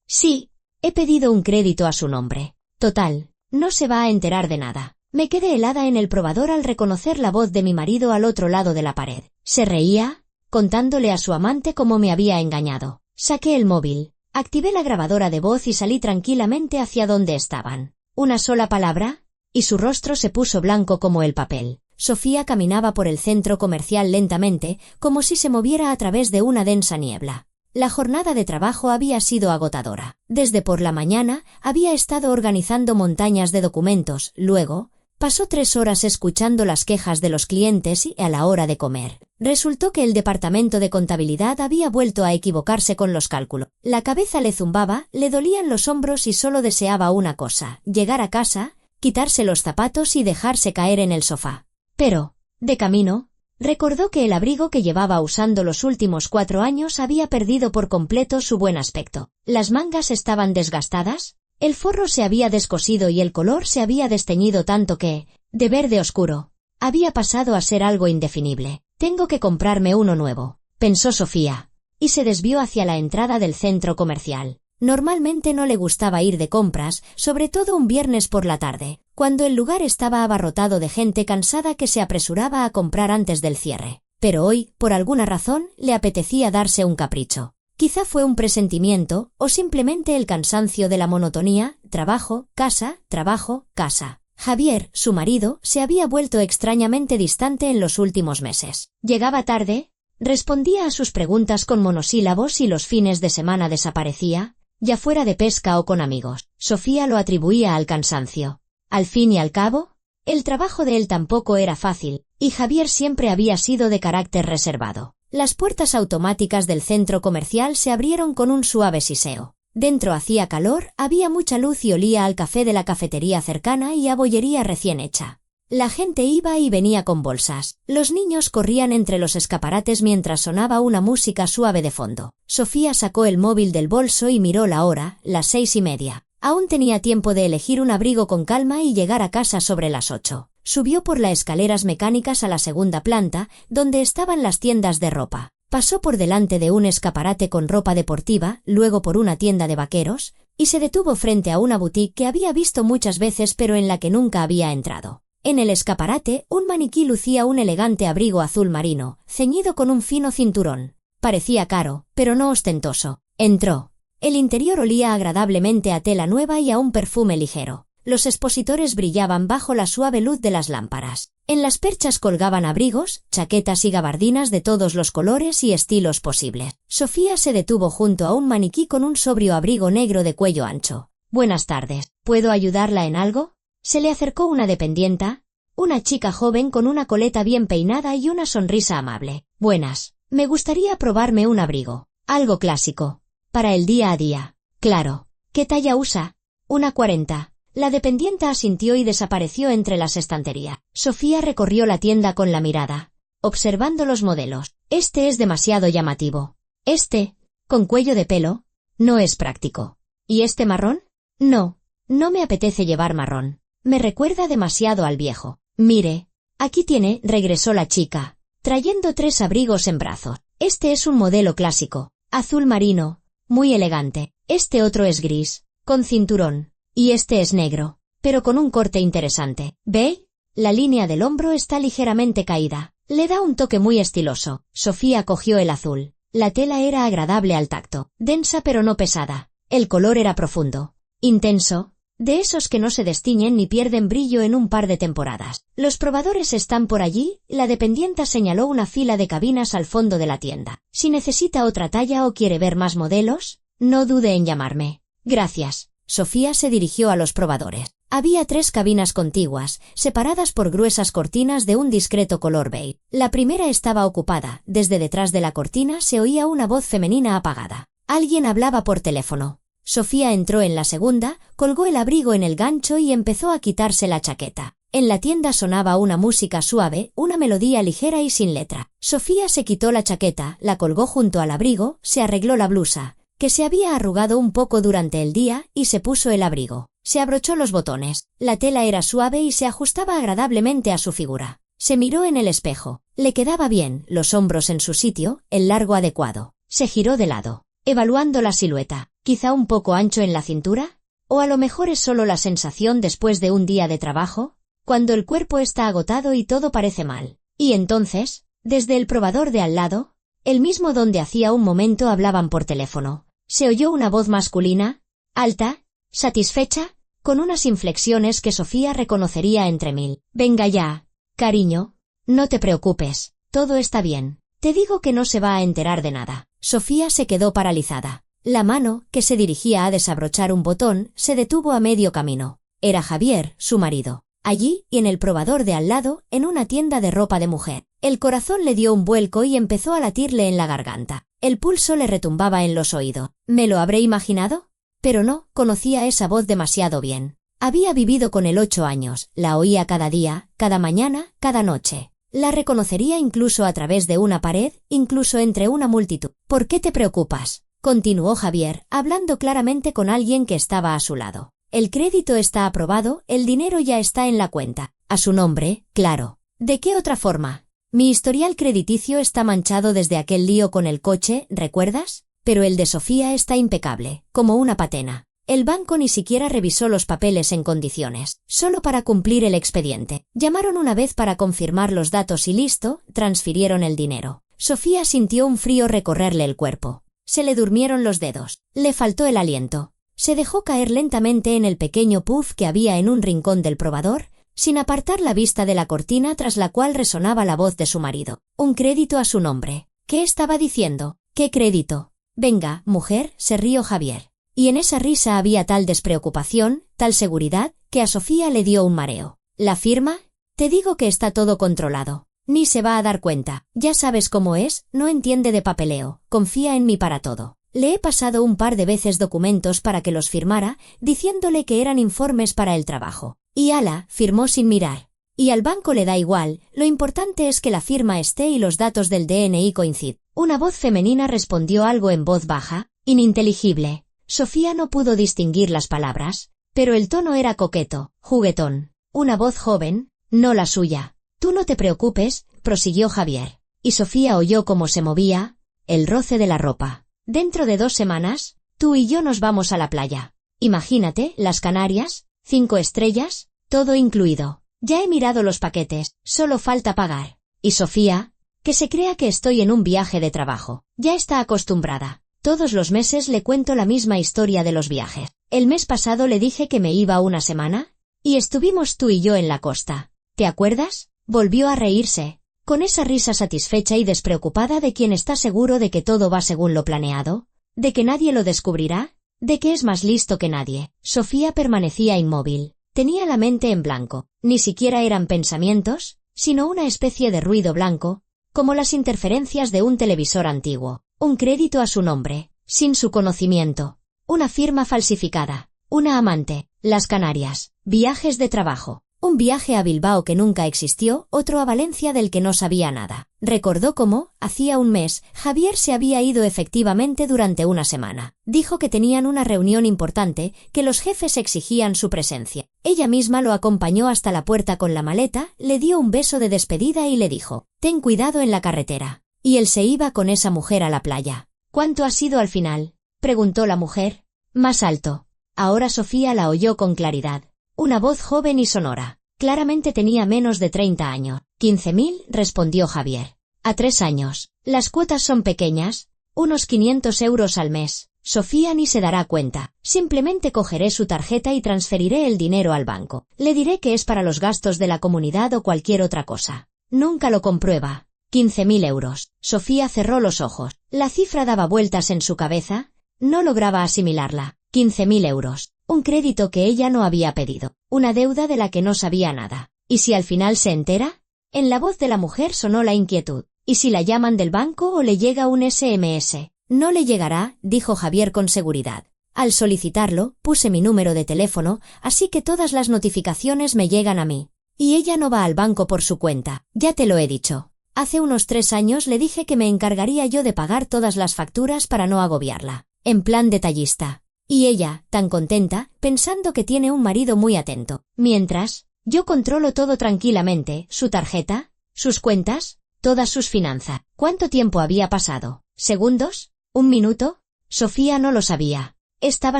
Sí, he pedido un crédito a su nombre. Total, no se va a enterar de nada. Me quedé helada en el probador al reconocer la voz de mi marido al otro lado de la pared. Se reía, contándole a su amante cómo me había engañado. Saqué el móvil, activé la grabadora de voz y salí tranquilamente hacia donde estaban. Una sola palabra, y su rostro se puso blanco como el papel. Sofía caminaba por el centro comercial lentamente, como si se moviera a través de una densa niebla. La jornada de trabajo había sido agotadora. Desde por la mañana había estado organizando montañas de documentos, luego pasó 3 horas escuchando las quejas de los clientes y a la hora de comer. Resultó que el departamento de contabilidad había vuelto a equivocarse con los cálculos. La cabeza le zumbaba, le dolían los hombros y solo deseaba una cosa: llegar a casa, quitarse los zapatos y dejarse caer en el sofá. Pero, de camino, recordó que el abrigo que llevaba usando los últimos 4 años había perdido por completo su buen aspecto. Las mangas estaban desgastadas, el forro se había descosido y el color se había desteñido tanto que, de verde oscuro, había pasado a ser algo indefinible. Tengo que comprarme uno nuevo, pensó Sofía, y se desvió hacia la entrada del centro comercial. Normalmente no le gustaba ir de compras, sobre todo un viernes por la tarde, cuando el lugar estaba abarrotado de gente cansada que se apresuraba a comprar antes del cierre. Pero hoy, por alguna razón, le apetecía darse un capricho. Quizá fue un presentimiento, o simplemente el cansancio de la monotonía: trabajo, casa, trabajo, casa. Javier, su marido, se había vuelto extrañamente distante en los últimos meses. Llegaba tarde, respondía a sus preguntas con monosílabos y los fines de semana desaparecía, ya fuera de pesca o con amigos. Sofía lo atribuía al cansancio. Al fin y al cabo, el trabajo de él tampoco era fácil, y Javier siempre había sido de carácter reservado. Las puertas automáticas del centro comercial se abrieron con un suave siseo. Dentro hacía calor, había mucha luz y olía al café de la cafetería cercana y a bollería recién hecha. La gente iba y venía con bolsas. Los niños corrían entre los escaparates mientras sonaba una música suave de fondo. Sofía sacó el móvil del bolso y miró la hora, las 6:30. Aún tenía tiempo de elegir un abrigo con calma y llegar a casa sobre las 8. Subió por las escaleras mecánicas a la segunda planta, donde estaban las tiendas de ropa. Pasó por delante de un escaparate con ropa deportiva, luego por una tienda de vaqueros, y se detuvo frente a una boutique que había visto muchas veces pero en la que nunca había entrado. En el escaparate, un maniquí lucía un elegante abrigo azul marino, ceñido con un fino cinturón. Parecía caro, pero no ostentoso. Entró. El interior olía agradablemente a tela nueva y a un perfume ligero. Los expositores brillaban bajo la suave luz de las lámparas. En las perchas colgaban abrigos, chaquetas y gabardinas de todos los colores y estilos posibles. Sofía se detuvo junto a un maniquí con un sobrio abrigo negro de cuello ancho. «Buenas tardes. ¿Puedo ayudarla en algo?». Se le acercó una dependienta, una chica joven con una coleta bien peinada y una sonrisa amable. «Buenas. Me gustaría probarme un abrigo. Algo clásico. Para el día a día». «Claro. ¿Qué talla usa?». «Una 40». La dependienta asintió y desapareció entre las estanterías. Sofía recorrió la tienda con la mirada, observando los modelos. «Este es demasiado llamativo. Este, con cuello de pelo, no es práctico. ¿Y este marrón?». «No, no me apetece llevar marrón. Me recuerda demasiado al viejo». «Mire, aquí tiene», regresó la chica, trayendo 3 abrigos en brazos. «Este es un modelo clásico, azul marino, muy elegante. Este otro es gris, con cinturón. Y este es negro, pero con un corte interesante. ¿Ve? La línea del hombro está ligeramente caída. Le da un toque muy estiloso». Sofía cogió el azul. La tela era agradable al tacto, densa pero no pesada. El color era profundo, intenso, de esos que no se destiñen ni pierden brillo en un par de temporadas. «Los probadores están por allí», la dependienta señaló una fila de cabinas al fondo de la tienda. «Si necesita otra talla o quiere ver más modelos, no dude en llamarme». «Gracias». Sofía se dirigió a los probadores. Había 3 cabinas contiguas, separadas por gruesas cortinas de un discreto color beige. La primera estaba ocupada. Desde detrás de la cortina se oía una voz femenina apagada. Alguien hablaba por teléfono. Sofía entró en la segunda, colgó el abrigo en el gancho y empezó a quitarse la chaqueta. En la tienda sonaba una música suave, una melodía ligera y sin letra. Sofía se quitó la chaqueta, la colgó junto al abrigo, se arregló la blusa, que se había arrugado un poco durante el día, y se puso el abrigo. Se abrochó los botones. La tela era suave y se ajustaba agradablemente a su figura. Se miró en el espejo. Le quedaba bien, los hombros en su sitio, el largo adecuado. Se giró de lado, evaluando la silueta. ¿Quizá un poco ancho en la cintura? ¿O a lo mejor es solo la sensación después de un día de trabajo? Cuando el cuerpo está agotado y todo parece mal. Y entonces, desde el probador de al lado, el mismo donde hacía un momento hablaban por teléfono, se oyó una voz masculina, alta, satisfecha, con unas inflexiones que Sofía reconocería entre mil. Venga ya, cariño, no te preocupes, todo está bien. Te digo que no se va a enterar de nada. Sofía se quedó paralizada. La mano, que se dirigía a desabrochar un botón, se detuvo a medio camino. Era Javier, su marido. Allí, y en el probador de al lado, en una tienda de ropa de mujer. El corazón le dio un vuelco y empezó a latirle en la garganta. El pulso le retumbaba en los oídos. ¿Me lo habré imaginado? Pero no, conocía esa voz demasiado bien. Había vivido con él 8 años, la oía cada día, cada mañana, cada noche. La reconocería incluso a través de una pared, incluso entre una multitud. ¿Por qué te preocupas?, continuó Javier, hablando claramente con alguien que estaba a su lado. El crédito está aprobado, el dinero ya está en la cuenta. A su nombre, claro. ¿De qué otra forma? Mi historial crediticio está manchado desde aquel lío con el coche, ¿recuerdas? Pero el de Sofía está impecable, como una patena. El banco ni siquiera revisó los papeles en condiciones, solo para cumplir el expediente. Llamaron una vez para confirmar los datos y listo, transfirieron el dinero. Sofía sintió un frío recorrerle el cuerpo. Se le durmieron los dedos. Le faltó el aliento. Se dejó caer lentamente en el pequeño puff que había en un rincón del probador, sin apartar la vista de la cortina tras la cual resonaba la voz de su marido. Un crédito a su nombre. ¿Qué estaba diciendo? ¿Qué crédito? Venga, mujer, se rió Javier. Y en esa risa había tal despreocupación, tal seguridad, que a Sofía le dio un mareo. ¿La firma? Te digo que está todo controlado. Ni se va a dar cuenta. Ya sabes cómo es, no entiende de papeleo, confía en mí para todo. Le he pasado un par de veces documentos para que los firmara, diciéndole que eran informes para el trabajo. Y ala, firmó sin mirar. Y al banco le da igual, lo importante es que la firma esté y los datos del DNI coinciden. Una voz femenina respondió algo en voz baja, ininteligible. Sofía no pudo distinguir las palabras, pero el tono era coqueto, juguetón. Una voz joven, no la suya. Tú no te preocupes, prosiguió Javier. Y Sofía oyó cómo se movía, el roce de la ropa. Dentro de 2 semanas, tú y yo nos vamos a la playa. Imagínate, las Canarias, 5 estrellas, todo incluido. Ya he mirado los paquetes, solo falta pagar. Y Sofía, que se crea que estoy en un viaje de trabajo. Ya está acostumbrada. Todos los meses le cuento la misma historia de los viajes. El mes pasado le dije que me iba una semana, y estuvimos tú y yo en la costa. ¿Te acuerdas? Volvió a reírse, con esa risa satisfecha y despreocupada de quien está seguro de que todo va según lo planeado, de que nadie lo descubrirá, de que es más listo que nadie. Sofía permanecía inmóvil, tenía la mente en blanco, ni siquiera eran pensamientos, sino una especie de ruido blanco, como las interferencias de un televisor antiguo. Un crédito a su nombre, sin su conocimiento. Una firma falsificada. Una amante. Las Canarias. Viajes de trabajo. Un viaje a Bilbao que nunca existió, otro a Valencia del que no sabía nada. Recordó cómo, hacía un mes, Javier se había ido efectivamente durante una semana. Dijo que tenían una reunión importante, que los jefes exigían su presencia. Ella misma lo acompañó hasta la puerta con la maleta, le dio un beso de despedida y le dijo, «Ten cuidado en la carretera». Y él se iba con esa mujer a la playa. ¿Cuánto ha sido al final?, preguntó la mujer. Más alto. Ahora Sofía la oyó con claridad. Una voz joven y sonora. Claramente tenía menos de 30 años. 15.000, respondió Javier. A 3 años. Las cuotas son pequeñas, unos 500 euros al mes. Sofía ni se dará cuenta. Simplemente cogeré su tarjeta y transferiré el dinero al banco. Le diré que es para los gastos de la comunidad o cualquier otra cosa. Nunca lo comprueba. 15.000 euros. Sofía cerró los ojos. La cifra daba vueltas en su cabeza. No lograba asimilarla. 15.000 euros. Un crédito que ella no había pedido. Una deuda de la que no sabía nada. ¿Y si al final se entera? En la voz de la mujer sonó la inquietud. ¿Y si la llaman del banco o le llega un SMS? No le llegará, dijo Javier con seguridad. Al solicitarlo, puse mi número de teléfono, así que todas las notificaciones me llegan a mí. Y ella no va al banco por su cuenta. Ya te lo he dicho. Hace unos 3 años le dije que me encargaría yo de pagar todas las facturas para no agobiarla. En plan detallista. Y ella, tan contenta, pensando que tiene un marido muy atento. Mientras, yo controlo todo tranquilamente, su tarjeta, sus cuentas, todas sus finanzas. ¿Cuánto tiempo había pasado? ¿Segundos? ¿1 minuto? Sofía no lo sabía. Estaba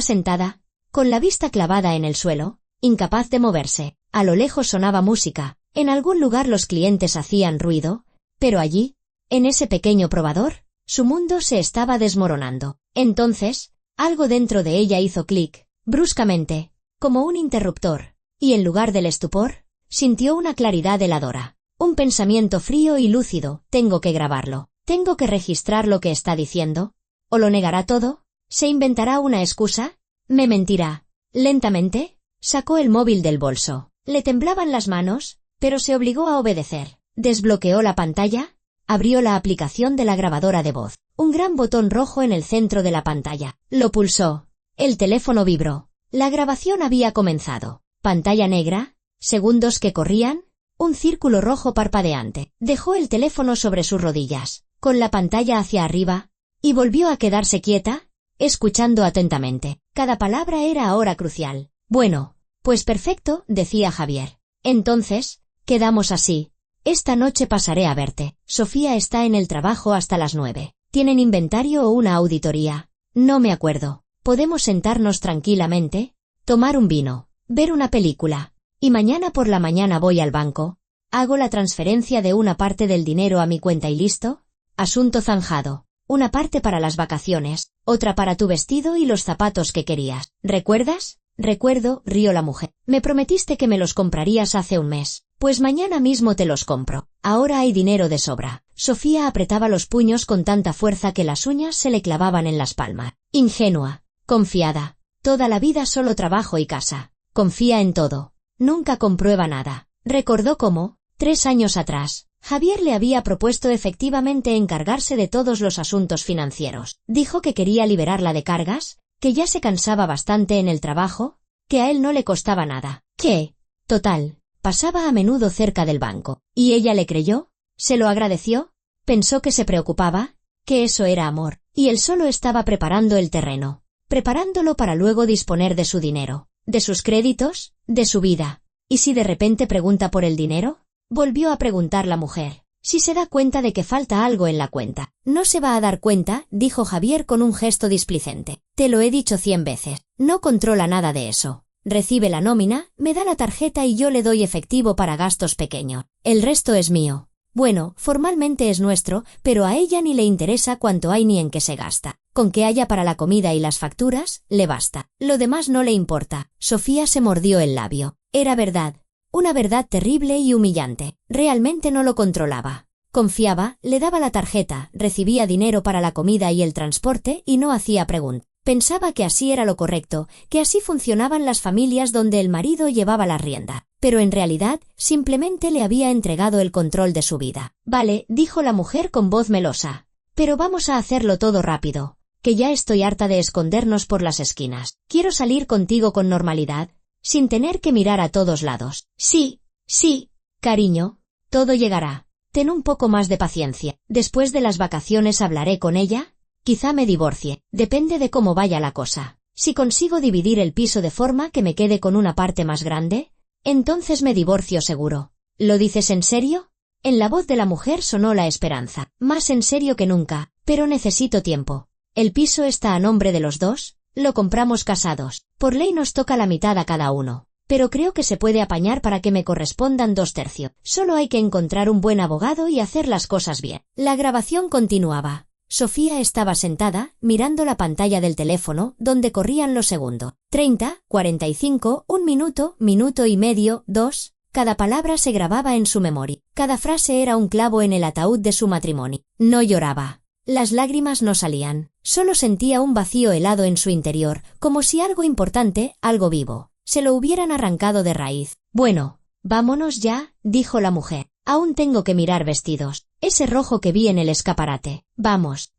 sentada, con la vista clavada en el suelo, incapaz de moverse. A lo lejos sonaba música, en algún lugar los clientes hacían ruido, pero allí, en ese pequeño probador, su mundo se estaba desmoronando. Entonces, algo dentro de ella hizo clic, bruscamente, como un interruptor, y en lugar del estupor, sintió una claridad heladora. Un pensamiento frío y lúcido: tengo que grabarlo, tengo que registrar lo que está diciendo, o lo negará todo, se inventará una excusa, me mentirá. Lentamente, sacó el móvil del bolso. Le temblaban las manos, pero se obligó a obedecer. Desbloqueó la pantalla, abrió la aplicación de la grabadora de voz. Un gran botón rojo en el centro de la pantalla. Lo pulsó. El teléfono vibró. La grabación había comenzado. Pantalla negra, segundos que corrían, un círculo rojo parpadeante. Dejó el teléfono sobre sus rodillas, con la pantalla hacia arriba, y volvió a quedarse quieta, escuchando atentamente. Cada palabra era ahora crucial. Bueno, pues perfecto, decía Javier. Entonces, quedamos así. Esta noche pasaré a verte. Sofía está en el trabajo hasta las 9. ¿Tienen inventario o una auditoría? No me acuerdo. Podemos sentarnos tranquilamente, tomar un vino, ver una película. Y mañana por la mañana voy al banco, hago la transferencia de una parte del dinero a mi cuenta y listo. Asunto zanjado. Una parte para las vacaciones, otra para tu vestido y los zapatos que querías. ¿Recuerdas? Recuerdo, rió la mujer. Me prometiste que me los comprarías hace un mes. Pues mañana mismo te los compro. Ahora hay dinero de sobra. Sofía apretaba los puños con tanta fuerza que las uñas se le clavaban en las palmas. Ingenua, confiada. Toda la vida solo trabajo y casa. Confía en todo. Nunca comprueba nada. Recordó cómo, 3 años atrás, Javier le había propuesto efectivamente encargarse de todos los asuntos financieros. Dijo que quería liberarla de cargas, que ya se cansaba bastante en el trabajo, que a él no le costaba nada. ¿Qué? Total, pasaba a menudo cerca del banco. ¿Y ella le creyó? ¿Se lo agradeció? Pensó que se preocupaba, que eso era amor, y él solo estaba preparando el terreno, preparándolo para luego disponer de su dinero, de sus créditos, de su vida. ¿Y si de repente pregunta por el dinero? Volvió a preguntar la mujer. Si se da cuenta de que falta algo en la cuenta. No se va a dar cuenta, dijo Javier con un gesto displicente. Te lo he dicho 100 veces. No controla nada de eso. Recibe la nómina, me da la tarjeta y yo le doy efectivo para gastos pequeños. El resto es mío. Bueno, formalmente es nuestro, pero a ella ni le interesa cuánto hay ni en qué se gasta. Con que haya para la comida y las facturas, le basta. Lo demás no le importa. Sofía se mordió el labio. Era verdad. Una verdad terrible y humillante. Realmente no lo controlaba. Confiaba, le daba la tarjeta, recibía dinero para la comida y el transporte y no hacía preguntas. Pensaba que así era lo correcto, que así funcionaban las familias donde el marido llevaba la rienda. Pero en realidad, simplemente le había entregado el control de su vida. Vale, dijo la mujer con voz melosa. Pero vamos a hacerlo todo rápido, que ya estoy harta de escondernos por las esquinas. Quiero salir contigo con normalidad, sin tener que mirar a todos lados. Sí, cariño, todo llegará. Ten un poco más de paciencia. Después de las vacaciones hablaré con ella. Quizá me divorcie. Depende de cómo vaya la cosa. Si consigo dividir el piso de forma que me quede con una parte más grande, entonces me divorcio seguro. ¿Lo dices en serio? En la voz de la mujer sonó la esperanza. Más en serio que nunca. Pero necesito tiempo. ¿El piso está a nombre de los dos? Lo compramos casados. Por ley nos toca la mitad a cada uno. Pero creo que se puede apañar para que me correspondan 2/3. Solo hay que encontrar un buen abogado y hacer las cosas bien. La grabación continuaba. Sofía estaba sentada, mirando la pantalla del teléfono, donde corrían los segundos. 30, 45, 1 minuto, minuto y medio, 2. Cada palabra se grababa en su memoria. Cada frase era un clavo en el ataúd de su matrimonio. No lloraba. Las lágrimas no salían. Solo sentía un vacío helado en su interior, como si algo importante, algo vivo, se lo hubieran arrancado de raíz. Bueno, vámonos ya, dijo la mujer. Aún tengo que mirar vestidos. Ese rojo que vi en el escaparate. Vamos,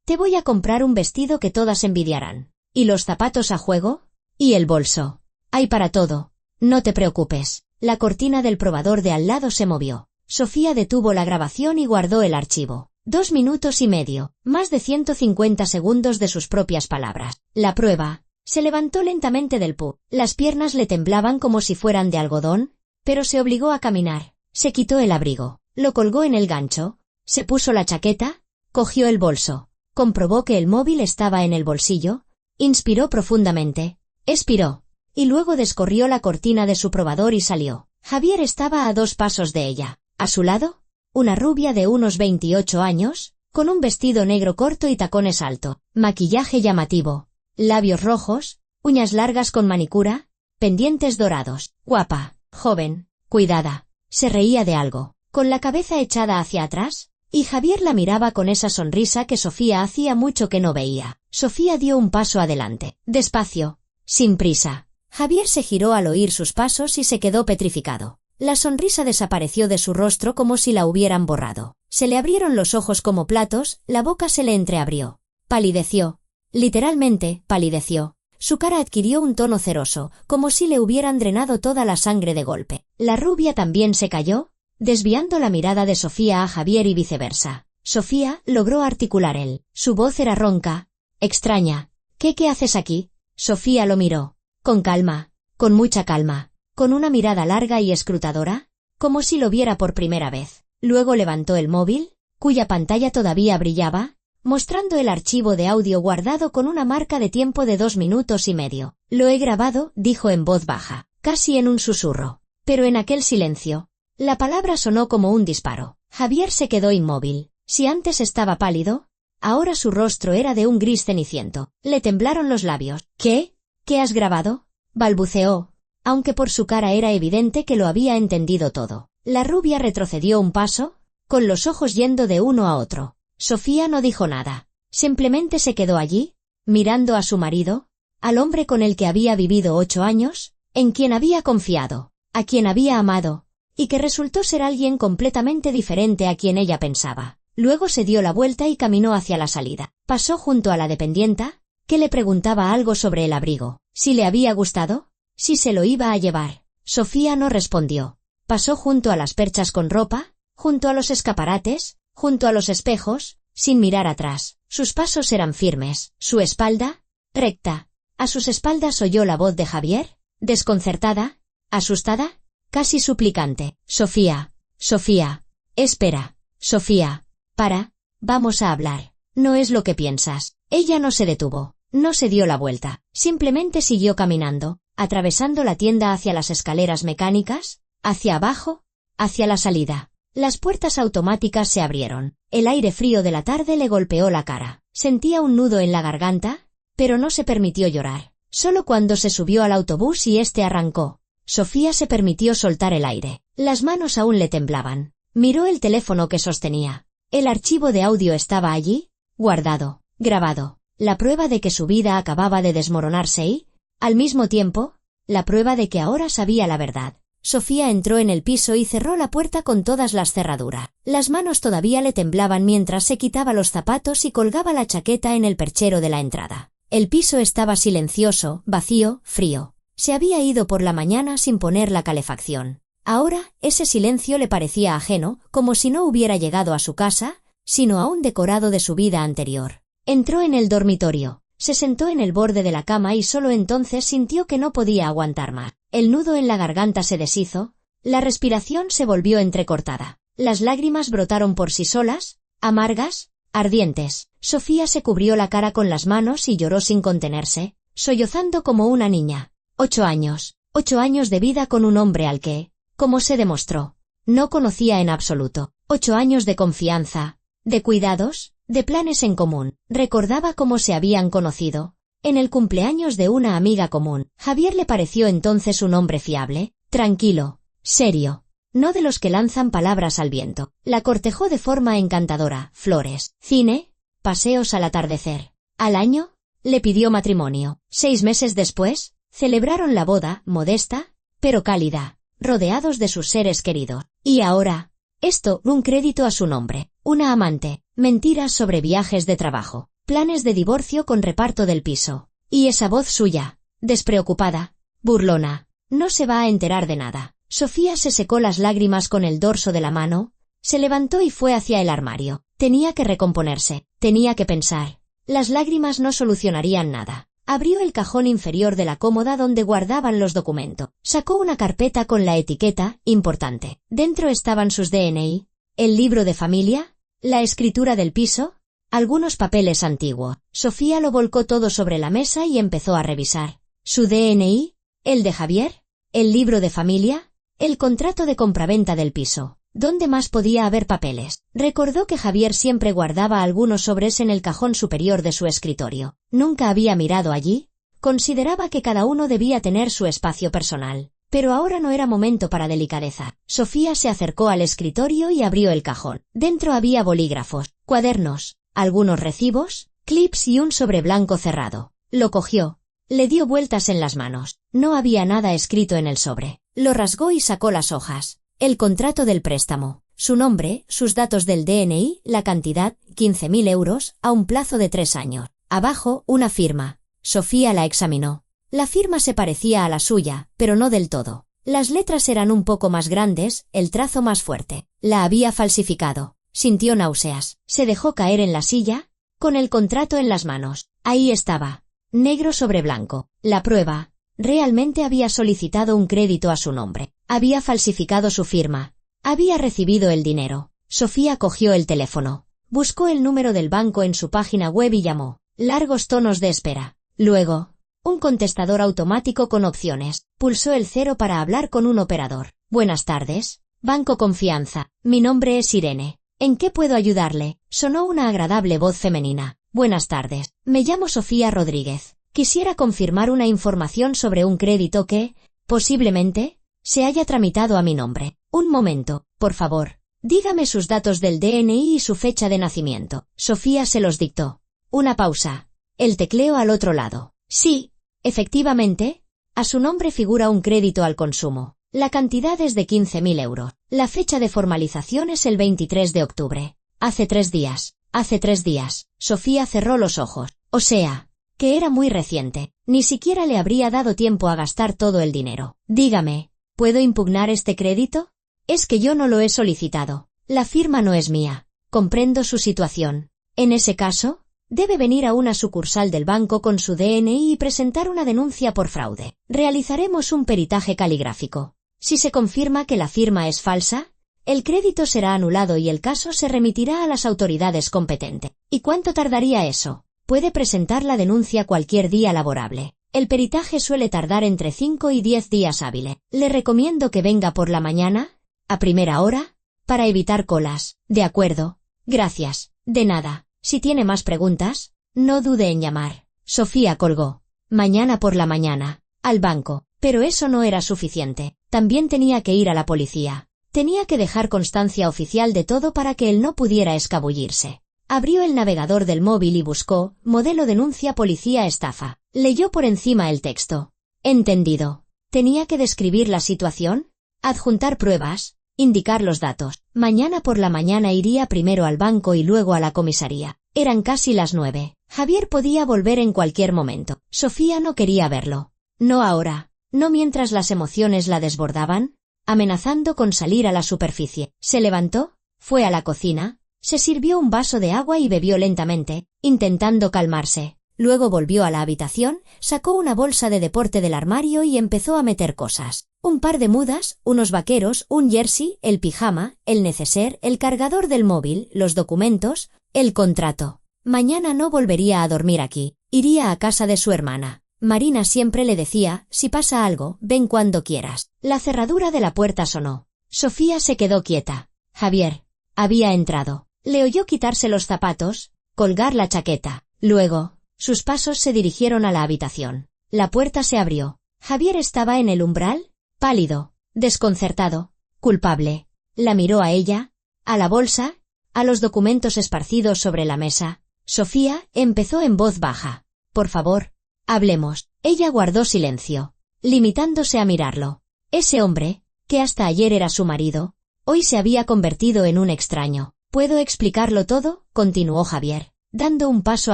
te voy a comprar un vestido que todas envidiarán. ¿Y los zapatos a juego? ¿Y el bolso? Hay para todo. No te preocupes. La cortina del probador de al lado se movió. Sofía detuvo la grabación y guardó el archivo. 2 minutos y medio, más de 150 segundos de sus propias palabras. La prueba. Se levantó lentamente del pub. Las piernas le temblaban como si fueran de algodón, pero se obligó a caminar. Se quitó el abrigo, lo colgó en el gancho, se puso la chaqueta, cogió el bolso, comprobó que el móvil estaba en el bolsillo, Inspiró profundamente. Expiró. Y luego descorrió la cortina de su probador y salió. Javier estaba a 2 pasos de ella. A su lado, una rubia de unos 28 años, con un vestido negro corto y tacones alto, maquillaje llamativo, labios rojos, uñas largas con manicura, pendientes dorados, guapa, joven, cuidada. Se reía de algo, con la cabeza echada hacia atrás, y Javier la miraba con esa sonrisa que Sofía hacía mucho que no veía. Sofía dio un paso adelante, despacio, sin prisa. Javier se giró al oír sus pasos y se quedó petrificado. La sonrisa desapareció de su rostro como si la hubieran borrado. Se le abrieron los ojos como platos, la boca se le entreabrió. Palideció. Literalmente, palideció. Su cara adquirió un tono ceroso, como si le hubieran drenado toda la sangre de golpe. La rubia también se calló, desviando la mirada de Sofía a Javier y viceversa. Sofía logró articular él. Su voz era ronca, extraña. ¿Qué haces aquí? Sofía lo miró. Con calma, con mucha calma, con una mirada larga y escrutadora, como si lo viera por primera vez. Luego levantó el móvil, cuya pantalla todavía brillaba, mostrando el archivo de audio guardado con una marca de tiempo de 2 minutos y medio. Lo he grabado, dijo en voz baja, casi en un susurro. Pero en aquel silencio, la palabra sonó como un disparo. Javier se quedó inmóvil. Si antes estaba pálido, ahora su rostro era de un gris ceniciento. Le temblaron los labios. ¿Qué? ¿Qué has grabado? Balbuceó, aunque por su cara era evidente que lo había entendido todo. La rubia retrocedió un paso, con los ojos yendo de uno a otro. Sofía no dijo nada. Simplemente se quedó allí, mirando a su marido, al hombre con el que había vivido 8 años, en quien había confiado, a quien había amado, y que resultó ser alguien completamente diferente a quien ella pensaba. Luego se dio la vuelta y caminó hacia la salida. Pasó junto a la dependienta, que le preguntaba algo sobre el abrigo. Si le había gustado, si se lo iba a llevar. Sofía no respondió. Pasó junto a las perchas con ropa, junto a los escaparates, junto a los espejos, sin mirar atrás. Sus pasos eran firmes, su espalda, recta. A sus espaldas oyó la voz de Javier, desconcertada, asustada, casi suplicante. Sofía, Sofía, espera, Sofía, para, vamos a hablar. No es lo que piensas. Ella no se detuvo, no se dio la vuelta, simplemente siguió caminando, atravesando la tienda hacia las escaleras mecánicas, hacia abajo, hacia la salida. Las puertas automáticas se abrieron. El aire frío de la tarde le golpeó la cara. Sentía un nudo en la garganta, pero no se permitió llorar. Solo cuando se subió al autobús y este arrancó, Sofía se permitió soltar el aire. Las manos aún le temblaban. Miró el teléfono que sostenía. El archivo de audio estaba allí, guardado, grabado. La prueba de que su vida acababa de desmoronarse y, al mismo tiempo, la prueba de que ahora sabía la verdad. Sofía entró en el piso y cerró la puerta con todas las cerraduras. Las manos todavía le temblaban mientras se quitaba los zapatos y colgaba la chaqueta en el perchero de la entrada. El piso estaba silencioso, vacío, frío. Se había ido por la mañana sin poner la calefacción. Ahora, ese silencio le parecía ajeno, como si no hubiera llegado a su casa, sino a un decorado de su vida anterior. Entró en el dormitorio, se sentó en el borde de la cama y solo entonces sintió que no podía aguantar más. El nudo en la garganta se deshizo, la respiración se volvió entrecortada. Las lágrimas brotaron por sí solas, amargas, ardientes. Sofía se cubrió la cara con las manos y lloró sin contenerse, sollozando como una niña. 8 años. 8 años de vida con un hombre al que, como se demostró, no conocía en absoluto. 8 años de confianza, de cuidados, de planes en común. Recordaba cómo se habían conocido. En el cumpleaños de una amiga común. Javier le pareció entonces un hombre fiable, tranquilo, serio. No de los que lanzan palabras al viento. La cortejó de forma encantadora. Flores, cine, paseos al atardecer. Al año, le pidió matrimonio. 6 meses después, celebraron la boda, modesta, pero cálida, rodeados de sus seres queridos. Y ahora, esto, un crédito a su nombre. Una amante, mentiras sobre viajes de trabajo, planes de divorcio con reparto del piso. Y esa voz suya, despreocupada, burlona, no se va a enterar de nada. Sofía se secó las lágrimas con el dorso de la mano, se levantó y fue hacia el armario. Tenía que recomponerse, tenía que pensar. Las lágrimas no solucionarían nada. Abrió el cajón inferior de la cómoda donde guardaban los documentos. Sacó una carpeta con la etiqueta, importante. Dentro estaban sus DNI, el libro de familia, la escritura del piso, algunos papeles antiguos. Sofía lo volcó todo sobre la mesa y empezó a revisar. Su DNI, el de Javier, el libro de familia, el contrato de compraventa del piso. ¿Dónde más podía haber papeles? Recordó que Javier siempre guardaba algunos sobres en el cajón superior de su escritorio. Nunca había mirado allí. Consideraba que cada uno debía tener su espacio personal. Pero ahora no era momento para delicadeza. Sofía se acercó al escritorio y abrió el cajón. Dentro había bolígrafos, cuadernos, algunos recibos, clips y un sobre blanco cerrado. Lo cogió. Le dio vueltas en las manos. No había nada escrito en el sobre. Lo rasgó y sacó las hojas. El contrato del préstamo, su nombre, sus datos del DNI, la cantidad, 15.000 euros, a un plazo de 3 años. Abajo, una firma. Sofía la examinó. La firma se parecía a la suya, pero no del todo. Las letras eran un poco más grandes, el trazo más fuerte. La había falsificado. Sintió náuseas. Se dejó caer en la silla, con el contrato en las manos. Ahí estaba. Negro sobre blanco. La prueba. Realmente había solicitado un crédito a su nombre. Había falsificado su firma. Había recibido el dinero. Sofía cogió el teléfono. Buscó el número del banco en su página web y llamó. Largos tonos de espera. Luego, un contestador automático con opciones. Pulsó el 0 para hablar con un operador. Buenas tardes. Banco Confianza. Mi nombre es Irene. ¿En qué puedo ayudarle? Sonó una agradable voz femenina. Buenas tardes. Me llamo Sofía Rodríguez. Quisiera confirmar una información sobre un crédito que, posiblemente, se haya tramitado a mi nombre. Un momento, por favor. Dígame sus datos del DNI y su fecha de nacimiento. Sofía se los dictó. Una pausa. El tecleo al otro lado. Sí, efectivamente, a su nombre figura un crédito al consumo. La cantidad es de 15.000 euros. La fecha de formalización es el 23 de octubre. Hace 3 días. Hace 3 días. Sofía cerró los ojos. O sea, que era muy reciente. Ni siquiera le habría dado tiempo a gastar todo el dinero. Dígame, ¿puedo impugnar este crédito? Es que yo no lo he solicitado. La firma no es mía. Comprendo su situación. En ese caso, debe venir a una sucursal del banco con su DNI y presentar una denuncia por fraude. Realizaremos un peritaje caligráfico. Si se confirma que la firma es falsa, el crédito será anulado y el caso se remitirá a las autoridades competentes. ¿Y cuánto tardaría eso? Puede presentar la denuncia cualquier día laborable. El peritaje suele tardar entre 5 y 10 días hábiles. Le recomiendo que venga por la mañana, a primera hora, para evitar colas. De acuerdo. Gracias. De nada. Si tiene más preguntas, no dude en llamar. Sofía colgó. Mañana por la mañana. Al banco. Pero eso no era suficiente. También tenía que ir a la policía. Tenía que dejar constancia oficial de todo para que él no pudiera escabullirse. Abrió el navegador del móvil y buscó, modelo denuncia policía estafa. Leyó por encima el texto. Entendido. Tenía que describir la situación, adjuntar pruebas, indicar los datos. Mañana por la mañana iría primero al banco y luego a la comisaría. Eran casi las 9. Javier podía volver en cualquier momento. Sofía no quería verlo. No ahora. No mientras las emociones la desbordaban, amenazando con salir a la superficie. Se levantó, fue a la cocina, se sirvió un vaso de agua y bebió lentamente, intentando calmarse. Luego volvió a la habitación, sacó una bolsa de deporte del armario y empezó a meter cosas. Un par de mudas, unos vaqueros, un jersey, el pijama, el neceser, el cargador del móvil, los documentos, el contrato. Mañana no volvería a dormir aquí, iría a casa de su hermana. Marina siempre le decía, si pasa algo, ven cuando quieras. La cerradura de la puerta sonó. Sofía se quedó quieta. Javier había entrado. Le oyó quitarse los zapatos, colgar la chaqueta. Luego, sus pasos se dirigieron a la habitación. La puerta se abrió. Javier estaba en el umbral, pálido, desconcertado, culpable. La miró a ella, a la bolsa, a los documentos esparcidos sobre la mesa. Sofía empezó en voz baja. Por favor, hablemos. Ella guardó silencio, limitándose a mirarlo. Ese hombre, que hasta ayer era su marido, hoy se había convertido en un extraño. ¿Puedo explicarlo todo?, continuó Javier, dando un paso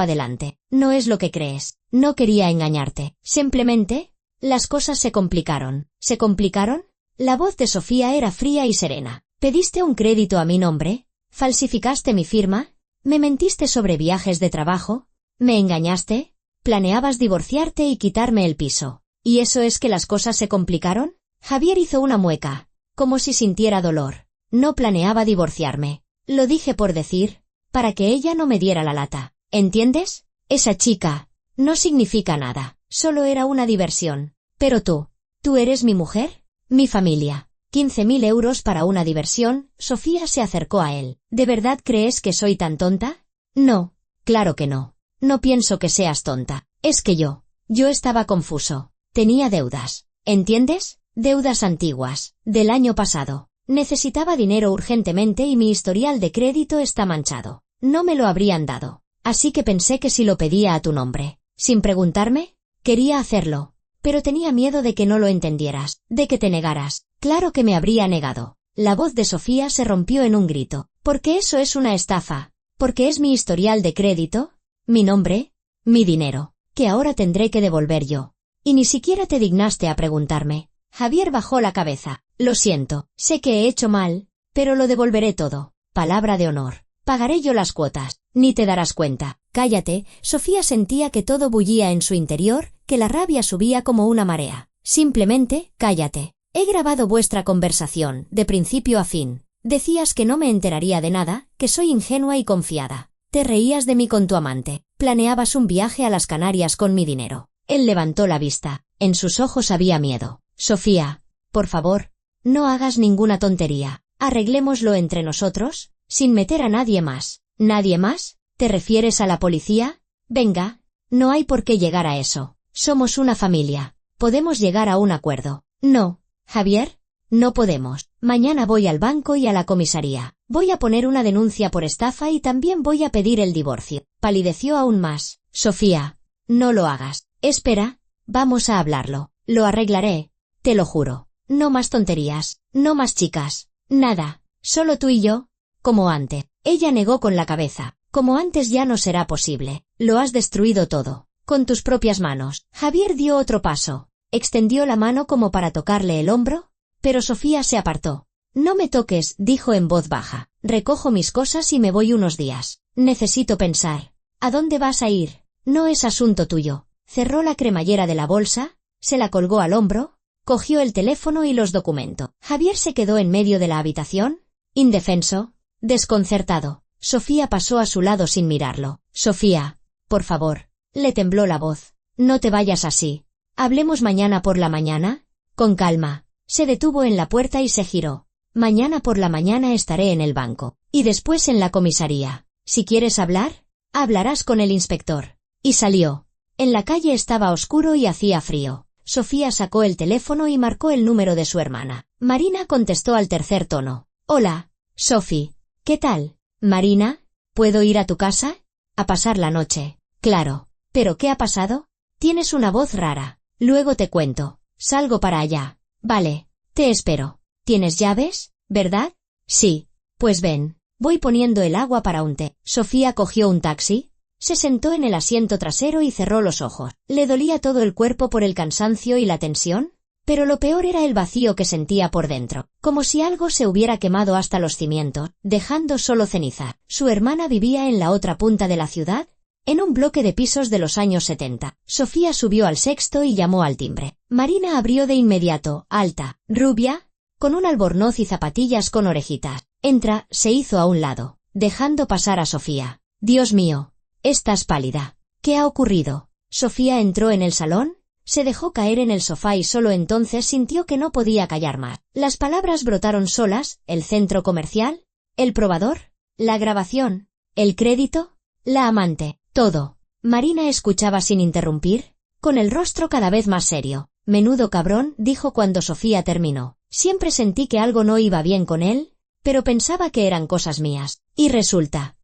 adelante. No es lo que crees. No quería engañarte. Simplemente, las cosas se complicaron. ¿Se complicaron? La voz de Sofía era fría y serena. ¿Pediste un crédito a mi nombre? ¿Falsificaste mi firma? ¿Me mentiste sobre viajes de trabajo? ¿Me engañaste? ¿Planeabas divorciarte y quitarme el piso? ¿Y eso es que las cosas se complicaron? Javier hizo una mueca, como si sintiera dolor. No planeaba divorciarme. Lo dije por decir. para que ella no me diera la lata. ¿Entiendes? Esa chica no significa nada, solo era una diversión. Pero ¿tú eres mi mujer? Mi familia. 15.000 euros para una diversión. Sofía se acercó a él. ¿De verdad crees que soy tan tonta? No, claro que no. No pienso que seas tonta. Es que yo estaba confuso. Tenía deudas. ¿Entiendes? Deudas antiguas, del año pasado. Necesitaba dinero urgentemente y mi historial de crédito está manchado. No me lo habrían dado. Así que pensé que si lo pedía a tu nombre, sin preguntarme, quería hacerlo. Pero tenía miedo de que no lo entendieras, de que te negaras. Claro que me habría negado. La voz de Sofía se rompió en un grito. Porque eso es una estafa. Porque es mi historial de crédito, mi nombre, mi dinero, que ahora tendré que devolver yo. Y ni siquiera te dignaste a preguntarme. Javier bajó la cabeza. Lo siento, sé que he hecho mal, pero lo devolveré todo. Palabra de honor. Pagaré yo las cuotas. Ni te darás cuenta. Cállate. Sofía sentía que todo bullía en su interior, que la rabia subía como una marea. Simplemente, cállate. He grabado vuestra conversación, de principio a fin. Decías que no me enteraría de nada, que soy ingenua y confiada. Te reías de mí con tu amante. Planeabas un viaje a las Canarias con mi dinero. Él levantó la vista. En sus ojos había miedo. Sofía, por favor, no hagas ninguna tontería. Arreglémoslo entre nosotros, sin meter a nadie más. ¿Nadie más? ¿Te refieres a la policía? Venga, no hay por qué llegar a eso. Somos una familia. Podemos llegar a un acuerdo. No, Javier, no podemos. Mañana voy al banco y a la comisaría. Voy a poner una denuncia por estafa y también voy a pedir el divorcio. Palideció aún más. Sofía, no lo hagas. Espera, vamos a hablarlo. Lo arreglaré, te lo juro. No más tonterías, no más chicas. Nada, solo tú y yo, como antes. Ella negó con la cabeza. Como antes ya no será posible. Lo has destruido todo. Con tus propias manos. Javier dio otro paso. Extendió la mano como para tocarle el hombro, pero Sofía se apartó. No me toques, dijo en voz baja. Recojo mis cosas y me voy unos días. Necesito pensar. ¿A dónde vas a ir? No es asunto tuyo. Cerró la cremallera de la bolsa, se la colgó al hombro, cogió el teléfono y los documentos. Javier se quedó en medio de la habitación, indefenso, desconcertado. Sofía pasó a su lado sin mirarlo. Sofía, por favor. Le tembló la voz. No te vayas así. ¿Hablemos mañana por la mañana? Con calma. Se detuvo en la puerta y se giró. Mañana por la mañana estaré en el banco. Y después en la comisaría. Si quieres hablar, hablarás con el inspector. Y salió. En la calle estaba oscuro y hacía frío. Sofía sacó el teléfono y marcó el número de su hermana. Marina contestó al tercer tono. Hola, Sophie. ¿Qué tal? Marina, ¿puedo ir a tu casa? A pasar la noche. Claro. ¿Pero qué ha pasado? Tienes una voz rara. Luego te cuento. Salgo para allá. Vale. Te espero. ¿Tienes llaves? ¿Verdad? Sí. Pues ven. Voy poniendo el agua para un té. Sofía cogió un taxi, se sentó en el asiento trasero y cerró los ojos. Le dolía todo el cuerpo por el cansancio y la tensión, pero lo peor era el vacío que sentía por dentro, como si algo se hubiera quemado hasta los cimientos, dejando solo ceniza. Su hermana vivía en la otra punta de la ciudad, en un bloque de pisos de los años 70. Sofía subió al sexto y llamó al timbre. Marina abrió de inmediato, alta, rubia, con un albornoz y zapatillas con orejitas. Entra, se hizo a un lado, dejando pasar a Sofía. Dios mío, estás pálida. ¿Qué ha ocurrido? Sofía entró en el salón, se dejó caer en el sofá y solo entonces sintió que no podía callar más. Las palabras brotaron solas: el centro comercial, el probador, la grabación, el crédito, la amante, todo. Marina escuchaba sin interrumpir, con el rostro cada vez más serio. Menudo cabrón, dijo cuando Sofía terminó. Siempre sentí que algo no iba bien con él, pero pensaba que eran cosas mías. Y resulta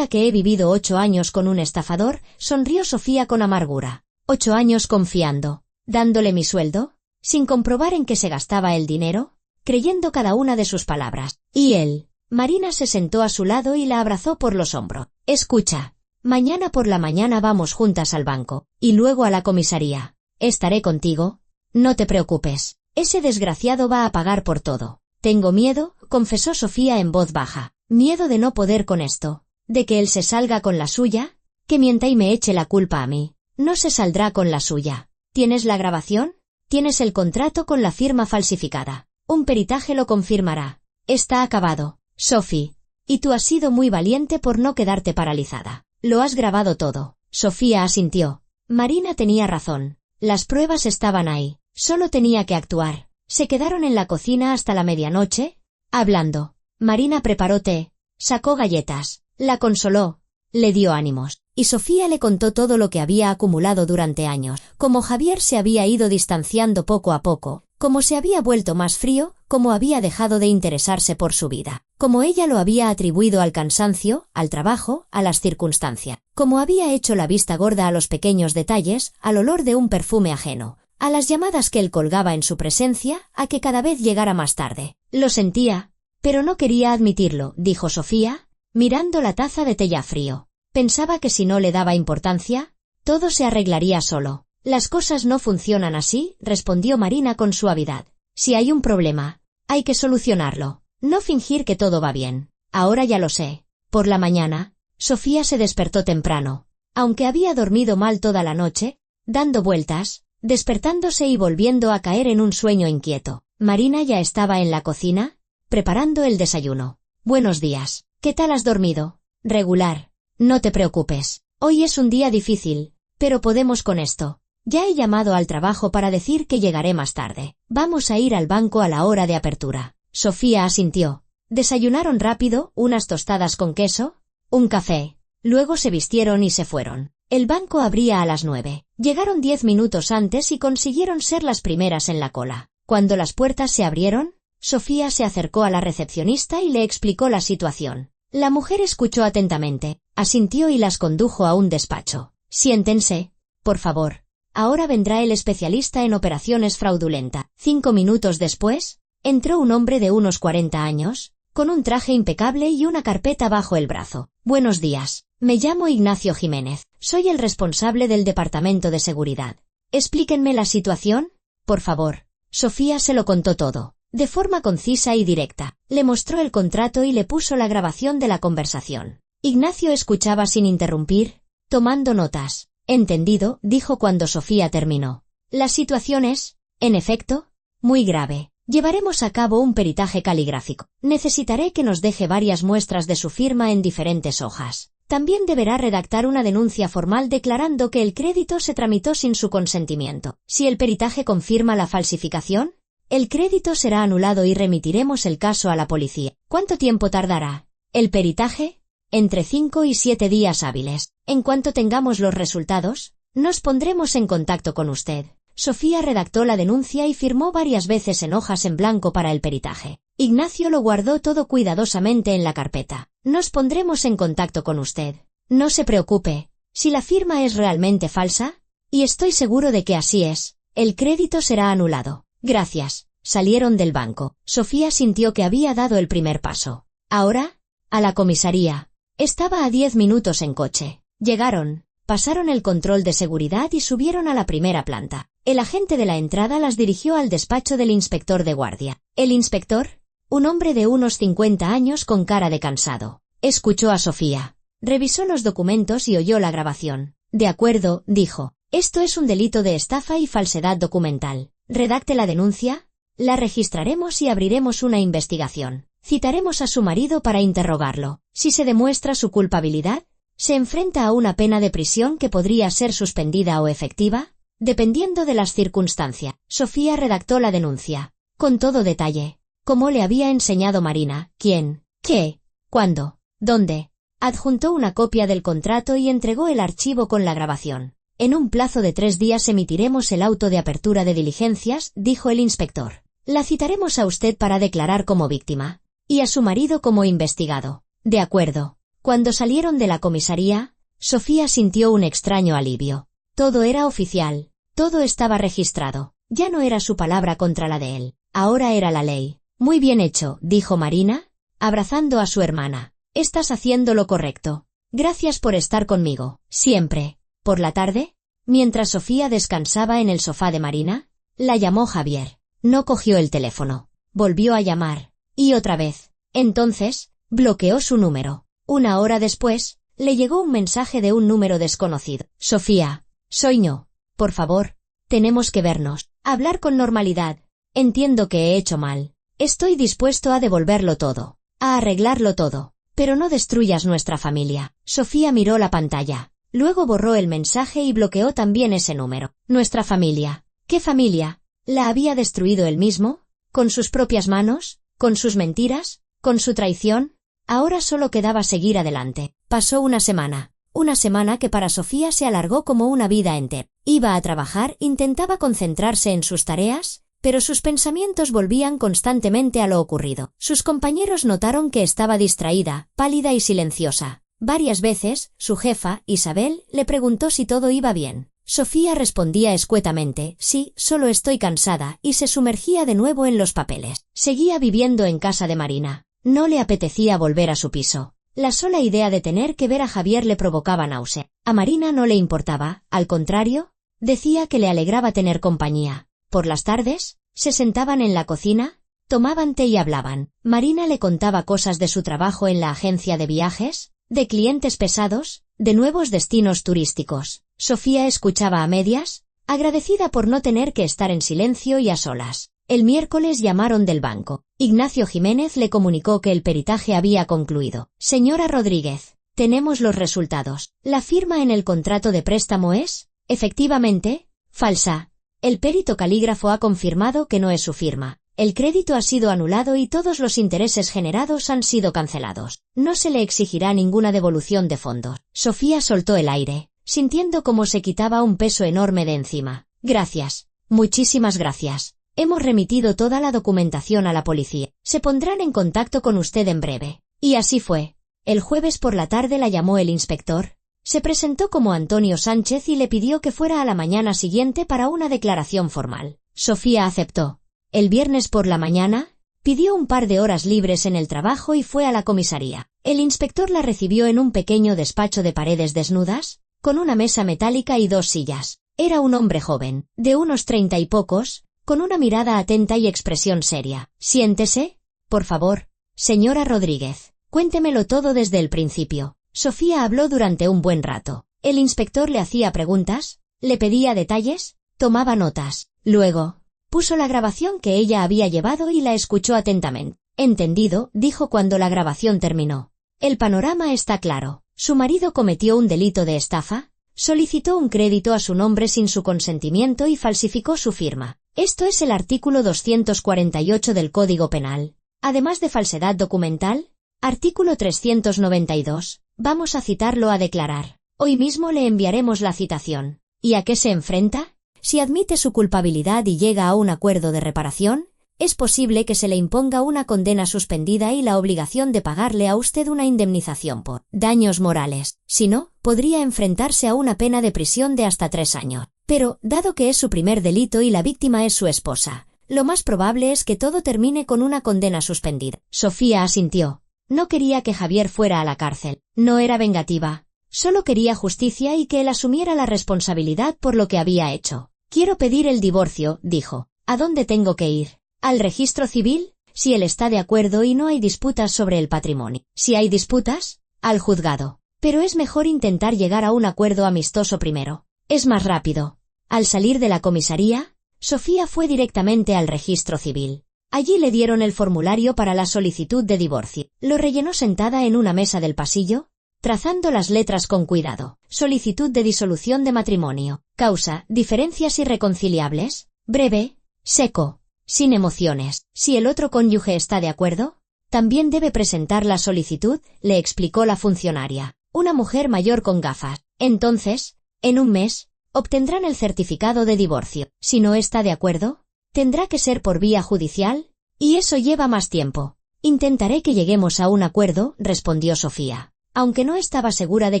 que he vivido 8 años con un estafador, sonrió Sofía con amargura. 8 años confiando, dándole mi sueldo, sin comprobar en qué se gastaba el dinero, creyendo cada una de sus palabras. Y él. Marina se sentó a su lado y la abrazó por los hombros. Escucha, mañana por la mañana vamos juntas al banco, y luego a la comisaría. Estaré contigo, no te preocupes. Ese desgraciado va a pagar por todo. Tengo miedo, confesó Sofía en voz baja. Miedo de no poder con esto, de que él se salga con la suya, que mienta y me eche la culpa a mí. No se saldrá con la suya. ¿Tienes la grabación? ¿Tienes el contrato con la firma falsificada? Un peritaje lo confirmará. Está acabado, Sophie. Y tú has sido muy valiente por no quedarte paralizada. Lo has grabado todo. Sofía asintió. Marina tenía razón. Las pruebas estaban ahí. Solo tenía que actuar. Se quedaron en la cocina hasta la medianoche, hablando. Marina preparó té, sacó galletas, la consoló, le dio ánimos. Y Sofía le contó todo lo que había acumulado durante años, cómo Javier se había ido distanciando poco a poco, cómo se había vuelto más frío, cómo había dejado de interesarse por su vida, cómo ella lo había atribuido al cansancio, al trabajo, a las circunstancias, cómo había hecho la vista gorda a los pequeños detalles, al olor de un perfume ajeno, a las llamadas que él colgaba en su presencia, a que cada vez llegara más tarde. Lo sentía, pero no quería admitirlo, dijo Sofía, mirando la taza de té ya frío. Pensaba que si no le daba importancia, todo se arreglaría solo. Las cosas no funcionan así, respondió Marina con suavidad. Si hay un problema, hay que solucionarlo. No fingir que todo va bien. Ahora ya lo sé. Por la mañana, Sofía se despertó temprano. Aunque había dormido mal toda la noche, dando vueltas, despertándose y volviendo a caer en un sueño inquieto. Marina ya estaba en la cocina, preparando el desayuno. Buenos días. ¿Qué tal has dormido? Regular. No te preocupes. Hoy es un día difícil, pero podemos con esto. Ya he llamado al trabajo para decir que llegaré más tarde. Vamos a ir al banco a la hora de apertura. Sofía asintió. Desayunaron rápido, unas tostadas con queso, un café. Luego se vistieron y se fueron. El banco abría a las 9. Llegaron 10 minutos antes y consiguieron ser las primeras en la cola. Cuando las puertas se abrieron, Sofía se acercó a la recepcionista y le explicó la situación. La mujer escuchó atentamente, asintió y las condujo a un despacho. Siéntense, por favor. Ahora vendrá el especialista en operaciones fraudulentas. 5 minutos después, entró un hombre de unos 40 años, con un traje impecable y una carpeta bajo el brazo. Buenos días. Me llamo Ignacio Jiménez. Soy el responsable del departamento de seguridad. Explíquenme la situación, por favor. Sofía se lo contó todo. De forma concisa y directa, le mostró el contrato y le puso la grabación de la conversación. Ignacio escuchaba sin interrumpir, tomando notas. Entendido, dijo cuando Sofía terminó. La situación es, en efecto, muy grave. Llevaremos a cabo un peritaje caligráfico. Necesitaré que nos deje varias muestras de su firma en diferentes hojas. También deberá redactar una denuncia formal declarando que el crédito se tramitó sin su consentimiento. Si el peritaje confirma la falsificación, el crédito será anulado y remitiremos el caso a la policía. ¿Cuánto tiempo tardará el peritaje? Entre 5 y 7 días hábiles. En cuanto tengamos los resultados, nos pondremos en contacto con usted. Sofía redactó la denuncia y firmó varias veces en hojas en blanco para el peritaje. Ignacio lo guardó todo cuidadosamente en la carpeta. Nos pondremos en contacto con usted. No se preocupe. Si la firma es realmente falsa, y estoy seguro de que así es, el crédito será anulado. Gracias. Salieron del banco. Sofía sintió que había dado el primer paso. Ahora, a la comisaría. Estaba a 10 minutos en coche. Llegaron, pasaron el control de seguridad y subieron a la primera planta. El agente de la entrada las dirigió al despacho del inspector de guardia. El inspector, un hombre de unos 50 años con cara de cansado, escuchó a Sofía. Revisó los documentos y oyó la grabación. De acuerdo, dijo. Esto es un delito de estafa y falsedad documental. Redacte la denuncia, la registraremos y abriremos una investigación. Citaremos a su marido para interrogarlo. Si se demuestra su culpabilidad, se enfrenta a una pena de prisión que podría ser suspendida o efectiva, dependiendo de las circunstancias. Sofía redactó la denuncia, con todo detalle, como le había enseñado Marina, quién, qué, cuándo, dónde. Adjuntó una copia del contrato y entregó el archivo con la grabación. En un plazo de 3 días emitiremos el auto de apertura de diligencias, dijo el inspector. La citaremos a usted para declarar como víctima, y a su marido como investigado. De acuerdo. Cuando salieron de la comisaría, Sofía sintió un extraño alivio. Todo era oficial, todo estaba registrado. Ya no era su palabra contra la de él, ahora era la ley. Muy bien hecho, dijo Marina, abrazando a su hermana. Estás haciendo lo correcto. Gracias por estar conmigo, siempre. Por la tarde, mientras Sofía descansaba en el sofá de Marina, la llamó Javier. No cogió el teléfono. Volvió a llamar. Y otra vez. Entonces, bloqueó su número. 1 hora después, le llegó un mensaje de un número desconocido. Sofía, soy yo. Por favor, tenemos que vernos. Hablar con normalidad. Entiendo que he hecho mal. Estoy dispuesto a devolverlo todo. A arreglarlo todo. Pero no destruyas nuestra familia. Sofía miró la pantalla. Luego borró el mensaje y bloqueó también ese número. Nuestra familia. ¿Qué familia? ¿La había destruido él mismo? ¿Con sus propias manos? ¿Con sus mentiras? ¿Con su traición? Ahora solo quedaba seguir adelante. Pasó una semana. Una semana que para Sofía se alargó como una vida entera. Iba a trabajar, intentaba concentrarse en sus tareas, pero sus pensamientos volvían constantemente a lo ocurrido. Sus compañeros notaron que estaba distraída, pálida y silenciosa. Varias veces, su jefa, Isabel, le preguntó si todo iba bien. Sofía respondía escuetamente, sí, solo estoy cansada, y se sumergía de nuevo en los papeles. Seguía viviendo en casa de Marina. No le apetecía volver a su piso. La sola idea de tener que ver a Javier le provocaba náusea. A Marina no le importaba, al contrario, decía que le alegraba tener compañía. Por las tardes, se sentaban en la cocina, tomaban té y hablaban. Marina le contaba cosas de su trabajo en la agencia de viajes, de clientes pesados, de nuevos destinos turísticos. Sofía escuchaba a medias, agradecida por no tener que estar en silencio y a solas. El miércoles llamaron del banco. Ignacio Jiménez le comunicó que el peritaje había concluido. Señora Rodríguez, tenemos los resultados. La firma en el contrato de préstamo es, efectivamente, falsa. El perito calígrafo ha confirmado que no es su firma. El crédito ha sido anulado y todos los intereses generados han sido cancelados. No se le exigirá ninguna devolución de fondos. Sofía soltó el aire, sintiendo cómo se quitaba un peso enorme de encima. Gracias. Muchísimas gracias. Hemos remitido toda la documentación a la policía. Se pondrán en contacto con usted en breve. Y así fue. El jueves por la tarde la llamó el inspector. Se presentó como Antonio Sánchez y le pidió que fuera a la mañana siguiente para una declaración formal. Sofía aceptó. El viernes por la mañana, pidió un par de horas libres en el trabajo y fue a la comisaría. El inspector la recibió en un pequeño despacho de paredes desnudas, con una mesa metálica y 2 sillas. Era un hombre joven, de unos 30 y pocos, con una mirada atenta y expresión seria. Siéntese, por favor, señora Rodríguez. Cuéntemelo todo desde el principio. Sofía habló durante un buen rato. El inspector le hacía preguntas, le pedía detalles, tomaba notas. Luego, puso la grabación que ella había llevado y la escuchó atentamente. Entendido, dijo cuando la grabación terminó. El panorama está claro. Su marido cometió un delito de estafa, solicitó un crédito a su nombre sin su consentimiento y falsificó su firma. Esto es el artículo 248 del Código Penal. Además de falsedad documental, artículo 392. Vamos a citarlo a declarar. Hoy mismo le enviaremos la citación. ¿Y a qué se enfrenta? Si admite su culpabilidad y llega a un acuerdo de reparación, es posible que se le imponga una condena suspendida y la obligación de pagarle a usted una indemnización por daños morales. Si no, podría enfrentarse a una pena de prisión de hasta 3 años. Pero, dado que es su primer delito y la víctima es su esposa, lo más probable es que todo termine con una condena suspendida. Sofía asintió. No quería que Javier fuera a la cárcel. No era vengativa. Solo quería justicia y que él asumiera la responsabilidad por lo que había hecho. Quiero pedir el divorcio, dijo. ¿A dónde tengo que ir? ¿Al registro civil? Si él está de acuerdo y no hay disputas sobre el patrimonio. Si hay disputas, al juzgado. Pero es mejor intentar llegar a un acuerdo amistoso primero. Es más rápido. Al salir de la comisaría, Sofía fue directamente al registro civil. Allí le dieron el formulario para la solicitud de divorcio. Lo rellenó sentada en una mesa del pasillo, trazando las letras con cuidado. Solicitud de disolución de matrimonio. Causa, diferencias irreconciliables. Breve, seco, sin emociones. Si el otro cónyuge está de acuerdo, también debe presentar la solicitud, le explicó la funcionaria. Una mujer mayor con gafas. Entonces, en un mes, obtendrán el certificado de divorcio. Si no está de acuerdo, tendrá que ser por vía judicial, y eso lleva más tiempo. Intentaré que lleguemos a un acuerdo, respondió Sofía, aunque no estaba segura de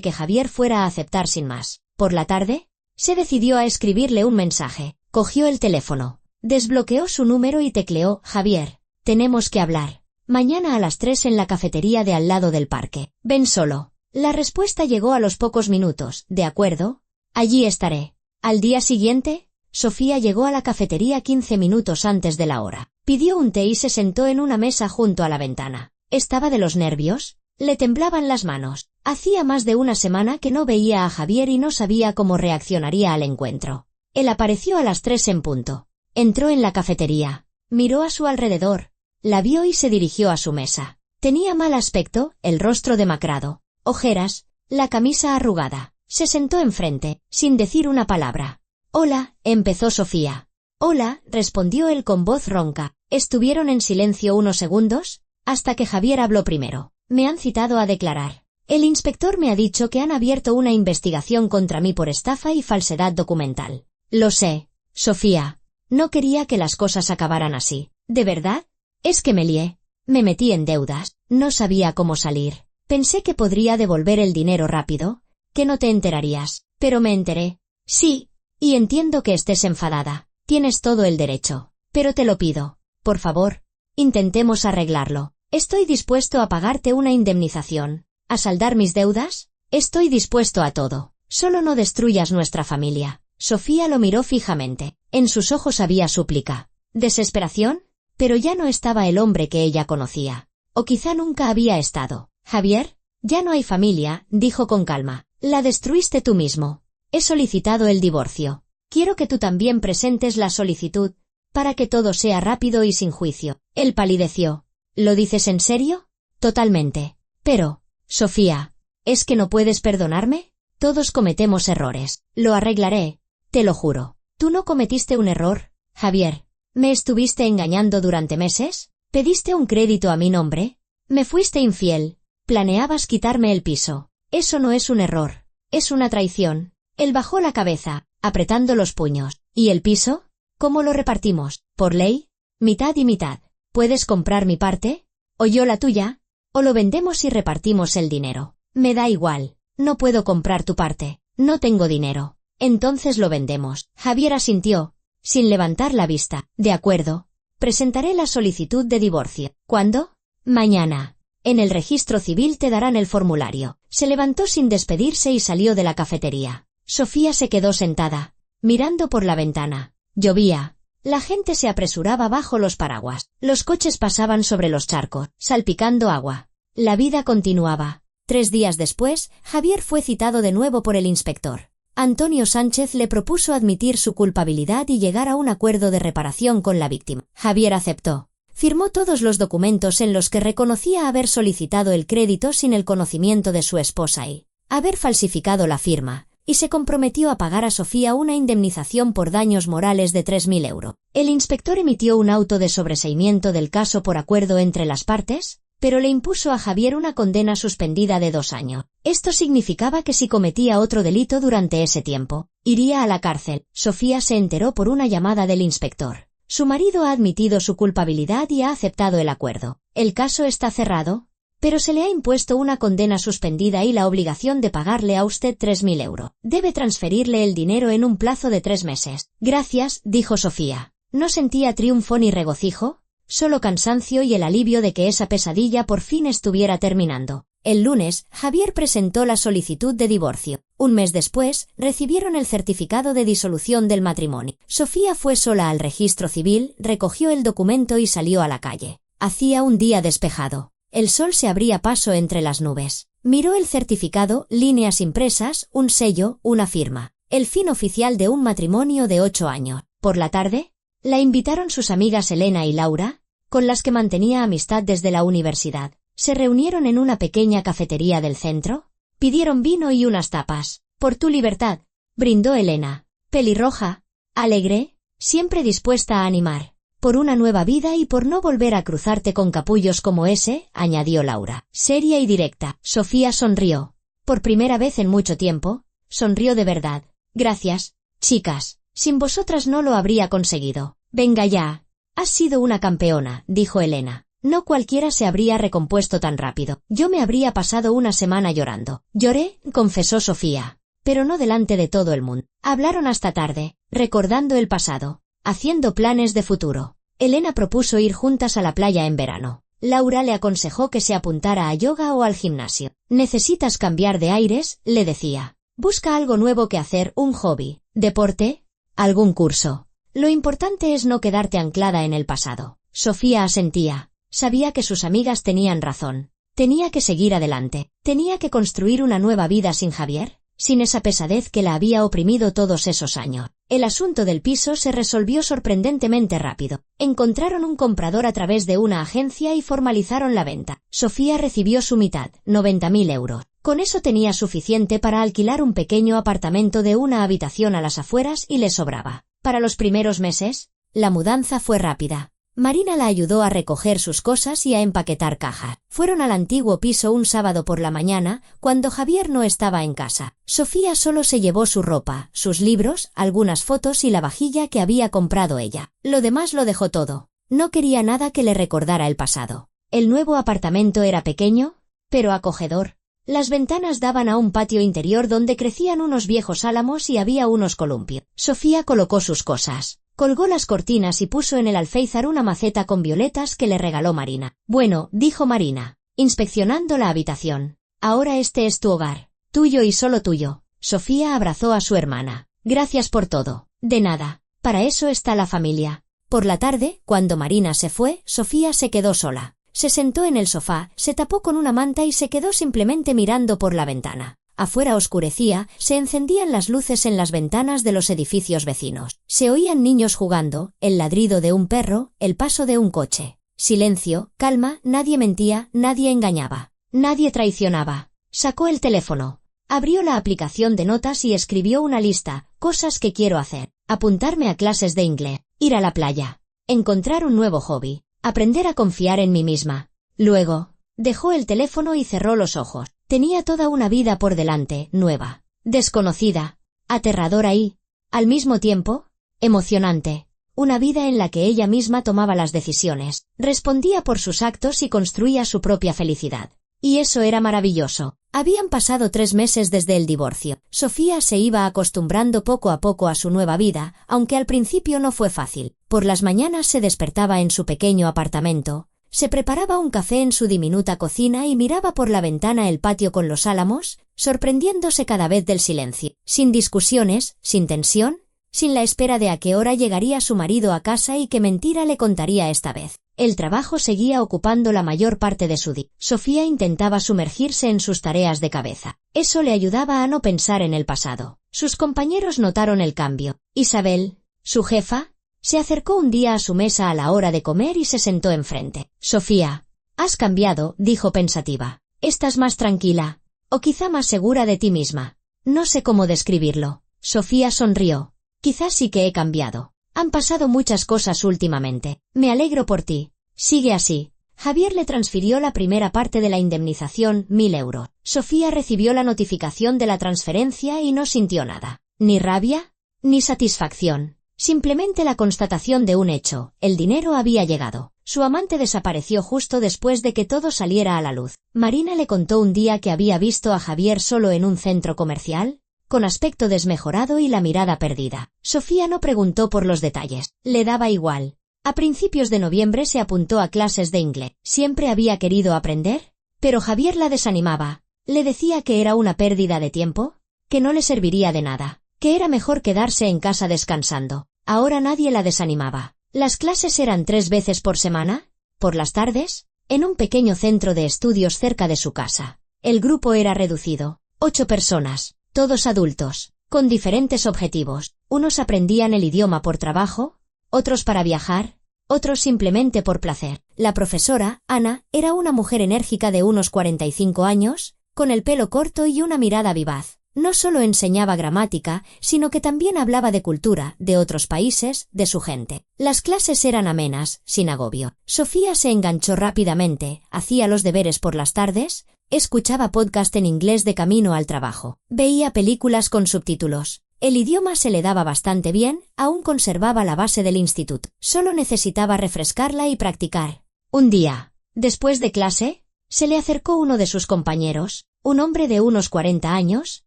que Javier fuera a aceptar sin más. Por la tarde, se decidió a escribirle un mensaje. Cogió el teléfono, desbloqueó su número y tecleó: Javier, tenemos que hablar. Mañana a las 3 en la cafetería de al lado del parque. Ven solo. La respuesta llegó a los pocos minutos. De acuerdo. Allí estaré. Al día siguiente, Sofía llegó a la cafetería 15 minutos antes de la hora. Pidió un té y se sentó en una mesa junto a la ventana. Estaba de los nervios, le temblaban las manos. Hacía más de una semana que no veía a Javier y no sabía cómo reaccionaría al encuentro. Él apareció a las 3 en punto. Entró en la cafetería, miró a su alrededor, la vio y se dirigió a su mesa. Tenía mal aspecto, el rostro demacrado, ojeras, la camisa arrugada. Se sentó enfrente, sin decir una palabra. «Hola», empezó Sofía. «Hola», respondió él con voz ronca. Estuvieron en silencio unos segundos, hasta que Javier habló primero. «Me han citado a declarar. El inspector me ha dicho que han abierto una investigación contra mí por estafa y falsedad documental». «Lo sé, Sofía. No quería que las cosas acabaran así». «¿De verdad? Es que me lié. Me metí en deudas. No sabía cómo salir. Pensé que podría devolver el dinero rápido, que no te enterarías, pero me enteré». «Sí, y entiendo que estés enfadada. Tienes todo el derecho. Pero te lo pido. Por favor, intentemos arreglarlo. Estoy dispuesto a pagarte una indemnización. ¿A saldar mis deudas? Estoy dispuesto a todo. Solo no destruyas nuestra familia». Sofía lo miró fijamente. En sus ojos había súplica. ¿Desesperación? Pero ya no estaba el hombre que ella conocía. O quizá nunca había estado. «Javier, ya no hay familia», dijo con calma. «La destruiste tú mismo. He solicitado el divorcio. Quiero que tú también presentes la solicitud, para que todo sea rápido y sin juicio». Él palideció. «¿Lo dices en serio?» «Totalmente. Pero, Sofía, ¿es que no puedes perdonarme? Todos cometemos errores. Lo arreglaré, te lo juro». «Tú no cometiste un error, Javier. ¿Me estuviste engañando durante meses? ¿Pediste un crédito a mi nombre? ¿Me fuiste infiel? ¿Planeabas quitarme el piso? Eso no es un error. Es una traición». Él bajó la cabeza, apretando los puños. «¿Y el piso? ¿Cómo lo repartimos? ¿Por ley? Mitad y mitad. ¿Puedes comprar mi parte? ¿O yo la tuya? ¿O lo vendemos y repartimos el dinero?» «Me da igual. No puedo comprar tu parte. No tengo dinero». «Entonces lo vendemos». Javier asintió, sin levantar la vista. «De acuerdo. Presentaré la solicitud de divorcio». «¿Cuándo?» «Mañana. En el registro civil te darán el formulario». Se levantó sin despedirse y salió de la cafetería. Sofía se quedó sentada, mirando por la ventana. Llovía. La gente se apresuraba bajo los paraguas. Los coches pasaban sobre los charcos, salpicando agua. La vida continuaba. 3 días después, Javier fue citado de nuevo por el inspector. Antonio Sánchez le propuso admitir su culpabilidad y llegar a un acuerdo de reparación con la víctima. Javier aceptó. Firmó todos los documentos en los que reconocía haber solicitado el crédito sin el conocimiento de su esposa y haber falsificado la firma, y se comprometió a pagar a Sofía una indemnización por daños morales de 3.000 euros. El inspector emitió un auto de sobreseimiento del caso por acuerdo entre las partes, pero le impuso a Javier una condena suspendida de 2 años. Esto significaba que si cometía otro delito durante ese tiempo, iría a la cárcel. Sofía se enteró por una llamada del inspector. Su marido ha admitido su culpabilidad y ha aceptado el acuerdo. El caso está cerrado, pero se le ha impuesto una condena suspendida y la obligación de pagarle a usted 3.000 euros. Debe transferirle el dinero en un plazo de 3 meses. «Gracias», dijo Sofía. No sentía triunfo ni regocijo, solo cansancio y el alivio de que esa pesadilla por fin estuviera terminando. El lunes, Javier presentó la solicitud de divorcio. Un mes después, recibieron el certificado de disolución del matrimonio. Sofía fue sola al registro civil, recogió el documento y salió a la calle. Hacía un día despejado. El sol se abría paso entre las nubes. Miró el certificado, líneas impresas, un sello, una firma. El fin oficial de un matrimonio de 8 años. Por la tarde, la invitaron sus amigas Elena y Laura, con las que mantenía amistad desde la universidad. Se reunieron en una pequeña cafetería del centro. Pidieron vino y unas tapas. «Por tu libertad», brindó Elena. Pelirroja, alegre, siempre dispuesta a animar. «Por una nueva vida y por no volver a cruzarte con capullos como ese», añadió Laura. Seria y directa, Sofía sonrió. Por primera vez en mucho tiempo, sonrió de verdad. «Gracias, chicas. Sin vosotras no lo habría conseguido». «Venga ya. Has sido una campeona», dijo Elena. «No cualquiera se habría recompuesto tan rápido. Yo me habría pasado una semana llorando». «Lloré», confesó Sofía. «Pero no delante de todo el mundo». Hablaron hasta tarde, recordando el pasado, haciendo planes de futuro. Elena propuso ir juntas a la playa en verano. Laura le aconsejó que se apuntara a yoga o al gimnasio. «Necesitas cambiar de aires», le decía. «Busca algo nuevo que hacer, un hobby, deporte, algún curso. Lo importante es no quedarte anclada en el pasado». Sofía asentía. Sabía que sus amigas tenían razón. Tenía que seguir adelante. Tenía que construir una nueva vida sin Javier. sin esa pesadez que la había oprimido todos esos años. El asunto del piso se resolvió sorprendentemente rápido. Encontraron un comprador a través de una agencia y formalizaron la venta. Sofía recibió su mitad, 90.000 euros. Con eso tenía suficiente para alquilar un pequeño apartamento de una habitación a las afueras y le sobraba. Para los primeros meses, la mudanza fue rápida. Marina la ayudó a recoger sus cosas y a empaquetar cajas. Fueron al antiguo piso un sábado por la mañana, cuando Javier no estaba en casa. Sofía solo se llevó su ropa, sus libros, algunas fotos y la vajilla que había comprado ella. Lo demás lo dejó todo. No quería nada que le recordara el pasado. El nuevo apartamento era pequeño, pero acogedor. Las ventanas daban a un patio interior donde crecían unos viejos álamos y había unos columpios. Sofía colocó sus cosas. Colgó las cortinas y puso en el alféizar una maceta con violetas que le regaló Marina. Bueno, dijo Marina, inspeccionando la habitación. Ahora este es tu hogar. Tuyo y solo tuyo. Sofía abrazó a su hermana. Gracias por todo. De nada. Para eso está la familia. Por la tarde, cuando Marina se fue, Sofía se quedó sola. Se sentó en el sofá, se tapó con una manta y se quedó simplemente mirando por la ventana. Afuera oscurecía, se encendían las luces en las ventanas de los edificios vecinos. Se oían niños jugando, el ladrido de un perro, el paso de un coche. Silencio, calma, nadie mentía, nadie engañaba. Nadie traicionaba. Sacó el teléfono. Abrió la aplicación de notas y escribió una lista, cosas que quiero hacer. Apuntarme a clases de inglés, ir a la playa, encontrar un nuevo hobby, aprender a confiar en mí misma. Luego, dejó el teléfono y cerró los ojos. Tenía toda una vida por delante, nueva, desconocida, aterradora y, al mismo tiempo, emocionante. Una vida en la que ella misma tomaba las decisiones, respondía por sus actos y construía su propia felicidad. Y eso era maravilloso. Habían pasado 3 meses desde el divorcio. Sofía se iba acostumbrando poco a poco a su nueva vida, aunque al principio no fue fácil. Por las mañanas se despertaba en su pequeño apartamento. Se preparaba un café en su diminuta cocina y miraba por la ventana el patio con los álamos, sorprendiéndose cada vez del silencio. Sin discusiones, sin tensión, sin la espera de a qué hora llegaría su marido a casa y qué mentira le contaría esta vez. El trabajo seguía ocupando la mayor parte de su día. Sofía intentaba sumergirse en sus tareas de cabeza. Eso le ayudaba a no pensar en el pasado. Sus compañeros notaron el cambio. Isabel, su jefa, se acercó un día a su mesa a la hora de comer y se sentó enfrente. Sofía, has cambiado, dijo pensativa. Estás más tranquila, o quizá más segura de ti misma. No sé cómo describirlo. Sofía sonrió. Quizás sí que he cambiado. Han pasado muchas cosas últimamente. Me alegro por ti. Sigue así. Javier le transfirió la primera parte de la indemnización, 1.000 euros. Sofía recibió la notificación de la transferencia y no sintió nada. Ni rabia, ni satisfacción. Simplemente la constatación de un hecho, el dinero había llegado. Su amante desapareció justo después de que todo saliera a la luz. Marina le contó un día que había visto a Javier solo en un centro comercial, con aspecto desmejorado y la mirada perdida. Sofía no preguntó por los detalles, le daba igual. A principios de noviembre se apuntó a clases de inglés. Siempre había querido aprender, pero Javier la desanimaba. Le decía que era una pérdida de tiempo, que no le serviría de nada, que era mejor quedarse en casa descansando. Ahora nadie la desanimaba. Las clases eran 3 veces por semana, por las tardes, en un pequeño centro de estudios cerca de su casa. El grupo era reducido, 8 personas, todos adultos, con diferentes objetivos. Unos aprendían el idioma por trabajo, otros para viajar, otros simplemente por placer. La profesora, Ana, era una mujer enérgica de unos 45 años, con el pelo corto y una mirada vivaz. No solo enseñaba gramática, sino que también hablaba de cultura, de otros países, de su gente. Las clases eran amenas, sin agobio. Sofía se enganchó rápidamente, hacía los deberes por las tardes, escuchaba podcast en inglés de camino al trabajo, veía películas con subtítulos. El idioma se le daba bastante bien, aún conservaba la base del instituto. Solo necesitaba refrescarla y practicar. Un día, después de clase, se le acercó uno de sus compañeros, un hombre de unos 40 años,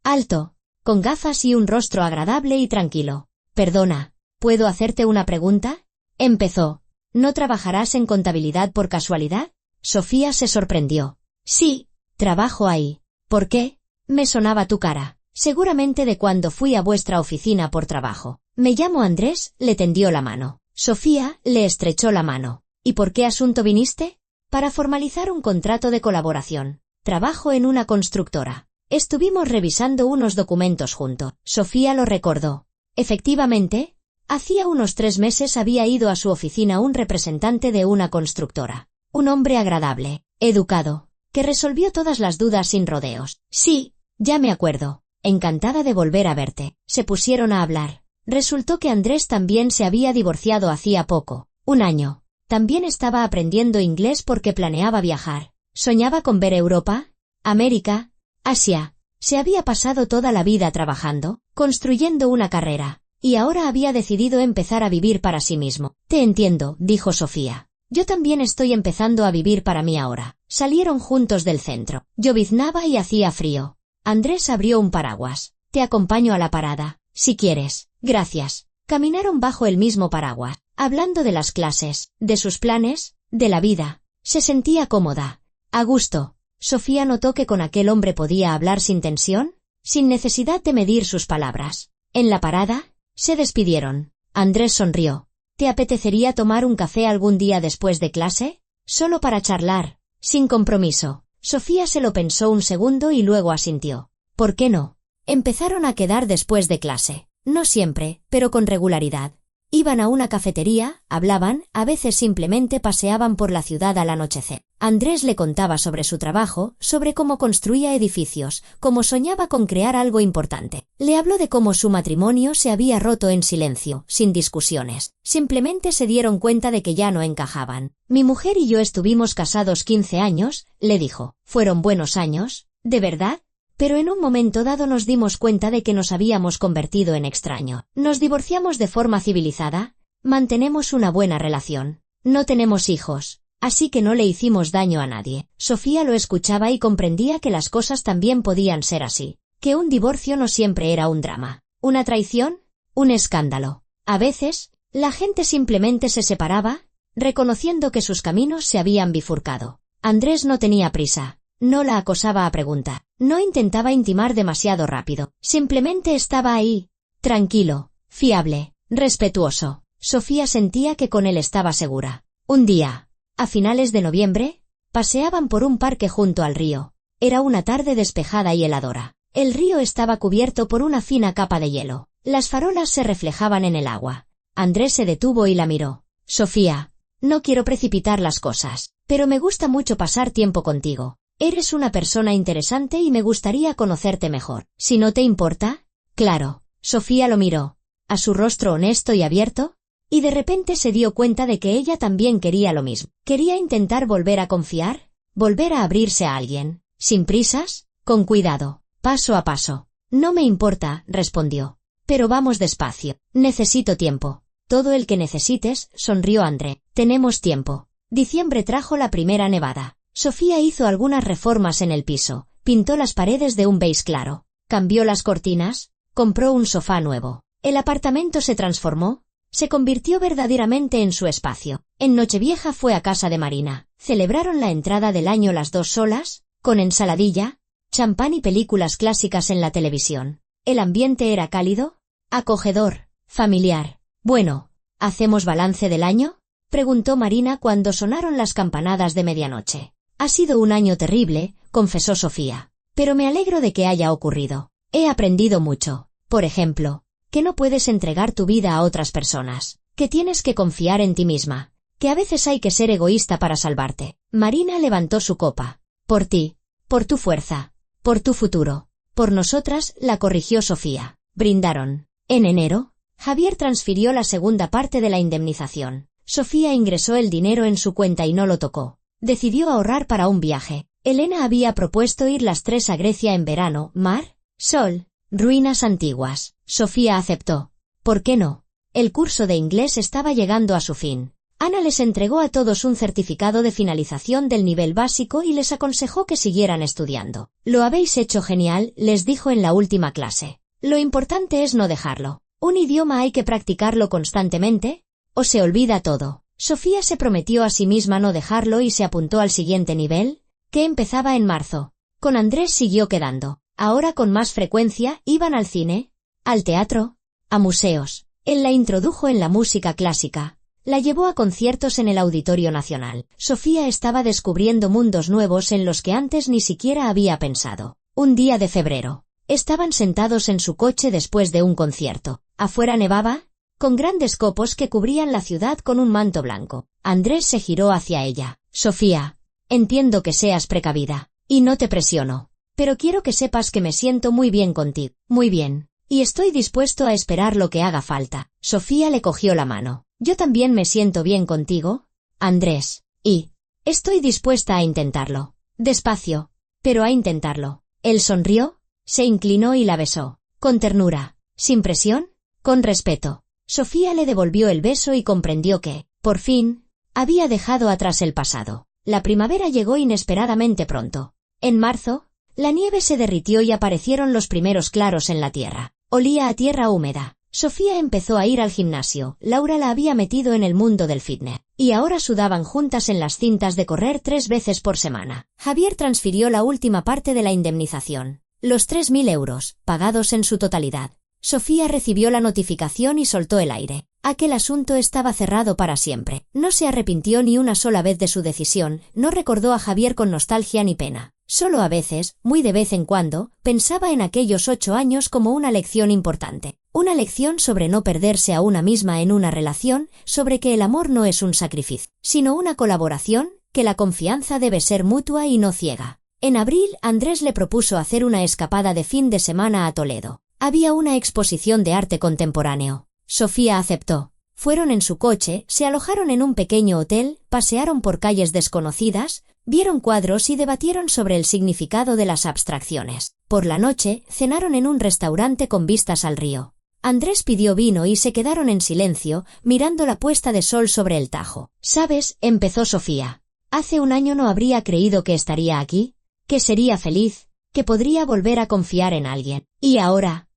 alto, con gafas y un rostro agradable y tranquilo. Perdona, ¿puedo hacerte una pregunta? Empezó. ¿No trabajarás en contabilidad por casualidad? Sofía se sorprendió. Sí, trabajo ahí. ¿Por qué? Me sonaba tu cara. Seguramente de cuando fui a vuestra oficina por trabajo. Me llamo Andrés, le tendió la mano. Sofía le estrechó la mano. ¿Y por qué asunto viniste? Para formalizar un contrato de colaboración. Trabajo en una constructora. Estuvimos revisando unos documentos juntos. Sofía lo recordó. Efectivamente, hacía unos 3 meses había ido a su oficina un representante de una constructora. Un hombre agradable, educado, que resolvió todas las dudas sin rodeos. Sí, ya me acuerdo. Encantada de volver a verte. Se pusieron a hablar. Resultó que Andrés también se había divorciado hacía poco, 1 año. También estaba aprendiendo inglés porque planeaba viajar. Soñaba con ver Europa, América, Asia. Se había pasado toda la vida trabajando, construyendo una carrera, y ahora había decidido empezar a vivir para sí mismo. Te entiendo, dijo Sofía. Yo también estoy empezando a vivir para mí ahora. Salieron juntos del centro. Lloviznaba y hacía frío. Andrés abrió un paraguas. Te acompaño a la parada, si quieres. Gracias. Caminaron bajo el mismo paraguas, hablando de las clases, de sus planes, de la vida. Se sentía cómoda, a gusto. Sofía notó que con aquel hombre podía hablar sin tensión, sin necesidad de medir sus palabras. En la parada, se despidieron. Andrés sonrió. ¿Te apetecería tomar un café algún día después de clase? Solo para charlar, sin compromiso. Sofía se lo pensó un segundo y luego asintió. ¿Por qué no? Empezaron a quedar después de clase. No siempre, pero con regularidad. Iban a una cafetería, hablaban, a veces simplemente paseaban por la ciudad al anochecer. Andrés le contaba sobre su trabajo, sobre cómo construía edificios, cómo soñaba con crear algo importante. Le habló de cómo su matrimonio se había roto en silencio, sin discusiones. Simplemente se dieron cuenta de que ya no encajaban. Mi mujer y yo estuvimos casados 15 años, le dijo. ¿Fueron buenos años? ¿De verdad? Pero en un momento dado nos dimos cuenta de que nos habíamos convertido en extraños. Nos divorciamos de forma civilizada, mantenemos una buena relación. No tenemos hijos, así que no le hicimos daño a nadie. Sofía lo escuchaba y comprendía que las cosas también podían ser así, que un divorcio no siempre era un drama, una traición, un escándalo. A veces, la gente simplemente se separaba, reconociendo que sus caminos se habían bifurcado. Andrés no tenía prisa. No la acosaba a preguntar. No intentaba intimar demasiado rápido. Simplemente estaba ahí, tranquilo, fiable, respetuoso. Sofía sentía que con él estaba segura. Un día, a finales de noviembre, paseaban por un parque junto al río. Era una tarde despejada y heladora. El río estaba cubierto por una fina capa de hielo. Las farolas se reflejaban en el agua. Andrés se detuvo y la miró. Sofía, no quiero precipitar las cosas, pero me gusta mucho pasar tiempo contigo. Eres una persona interesante y me gustaría conocerte mejor. Si no te importa, claro. Sofía lo miró, a su rostro honesto y abierto, y de repente se dio cuenta de que ella también quería lo mismo. Quería intentar volver a confiar, volver a abrirse a alguien, sin prisas, con cuidado, paso a paso. No me importa, respondió. Pero vamos despacio. Necesito tiempo. Todo el que necesites, sonrió André. Tenemos tiempo. Diciembre trajo la primera nevada. Sofía hizo algunas reformas en el piso, pintó las paredes de un beige claro, cambió las cortinas, compró un sofá nuevo. El apartamento se transformó, se convirtió verdaderamente en su espacio. En Nochevieja fue a casa de Marina. Celebraron la entrada del año las dos solas, con ensaladilla, champán y películas clásicas en la televisión. El ambiente era cálido, acogedor, familiar. Bueno, ¿hacemos balance del año?, preguntó Marina cuando sonaron las campanadas de medianoche. Ha sido un año terrible, confesó Sofía. Pero me alegro de que haya ocurrido. He aprendido mucho. Por ejemplo, que no puedes entregar tu vida a otras personas, que tienes que confiar en ti misma, que a veces hay que ser egoísta para salvarte. Marina levantó su copa. Por ti, por tu fuerza, por tu futuro, por nosotras, la corrigió Sofía. Brindaron. En enero, Javier transfirió la segunda parte de la indemnización. Sofía ingresó el dinero en su cuenta y no lo tocó. Decidió ahorrar para un viaje. Elena había propuesto ir las 3 a Grecia en verano, mar, sol, ruinas antiguas. Sofía aceptó. ¿Por qué no? El curso de inglés estaba llegando a su fin. Ana les entregó a todos un certificado de finalización del nivel básico y les aconsejó que siguieran estudiando. Lo habéis hecho genial, les dijo en la última clase. Lo importante es no dejarlo. Un idioma hay que practicarlo constantemente, o se olvida todo. Sofía se prometió a sí misma no dejarlo y se apuntó al siguiente nivel, que empezaba en marzo. Con Andrés siguió quedando. Ahora con más frecuencia iban al cine, al teatro, a museos. Él la introdujo en la música clásica. La llevó a conciertos en el Auditorio Nacional. Sofía estaba descubriendo mundos nuevos en los que antes ni siquiera había pensado. Un día de febrero. Estaban sentados en su coche después de un concierto. Afuera nevaba, con grandes copos que cubrían la ciudad con un manto blanco. Andrés se giró hacia ella. Sofía, entiendo que seas precavida, y no te presiono, pero quiero que sepas que me siento muy bien contigo. Muy bien. Y estoy dispuesto a esperar lo que haga falta. Sofía le cogió la mano. Yo también me siento bien contigo, Andrés, y estoy dispuesta a intentarlo. Despacio, pero a intentarlo. Él sonrió, se inclinó y la besó. Con ternura, sin presión, con respeto. Sofía le devolvió el beso y comprendió que, por fin, había dejado atrás el pasado. La primavera llegó inesperadamente pronto. En marzo, la nieve se derritió y aparecieron los primeros claros en la tierra. Olía a tierra húmeda. Sofía empezó a ir al gimnasio. Laura la había metido en el mundo del fitness. Y ahora sudaban juntas en las cintas de correr 3 veces por semana. Javier transfirió la última parte de la indemnización. Los 3.000 euros, pagados en su totalidad. Sofía recibió la notificación y soltó el aire. Aquel asunto estaba cerrado para siempre. No se arrepintió ni una sola vez de su decisión, no recordó a Javier con nostalgia ni pena. Solo a veces, muy de vez en cuando, pensaba en aquellos 8 años como una lección importante. Una lección sobre no perderse a una misma en una relación, sobre que el amor no es un sacrificio, sino una colaboración, que la confianza debe ser mutua y no ciega. En abril, Andrés le propuso hacer una escapada de fin de semana a Toledo. Había una exposición de arte contemporáneo. Sofía aceptó. Fueron en su coche, se alojaron en un pequeño hotel, pasearon por calles desconocidas, vieron cuadros y debatieron sobre el significado de las abstracciones. Por la noche, cenaron en un restaurante con vistas al río. Andrés pidió vino y se quedaron en silencio, mirando la puesta de sol sobre el Tajo. «¿Sabes?», empezó Sofía. «Hace un año no habría creído que estaría aquí, que sería feliz, que podría volver a confiar en alguien. Y ahora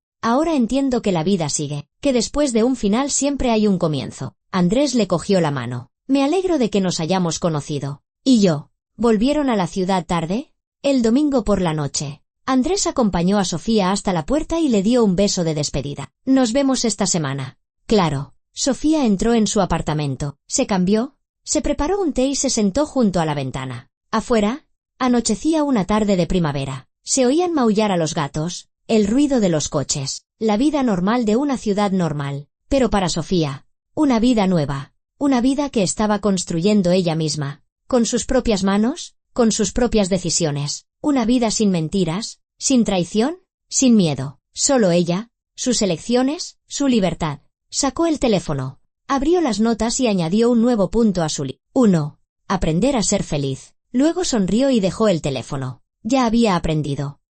entiendo que la vida sigue, que después de un final siempre hay un comienzo». Andrés le cogió la mano. «Me alegro de que nos hayamos conocido». «¿Y yo?». ¿Volvieron a la ciudad tarde? El domingo por la noche. Andrés acompañó a Sofía hasta la puerta y le dio un beso de despedida. «Nos vemos esta semana». «Claro». Sofía entró en su apartamento, se cambió, se preparó un té y se sentó junto a la ventana. Afuera, anochecía una tarde de primavera. Se oían maullar a los gatos, el ruido de los coches, la vida normal de una ciudad normal. Pero para Sofía, una vida nueva, una vida que estaba construyendo ella misma, con sus propias manos, con sus propias decisiones, una vida sin mentiras, sin traición, sin miedo, solo ella, sus elecciones, su libertad. Sacó el teléfono, abrió las notas y añadió un nuevo punto a su lista. 1. Aprender a ser feliz. Luego sonrió y dejó el teléfono. Ya había aprendido.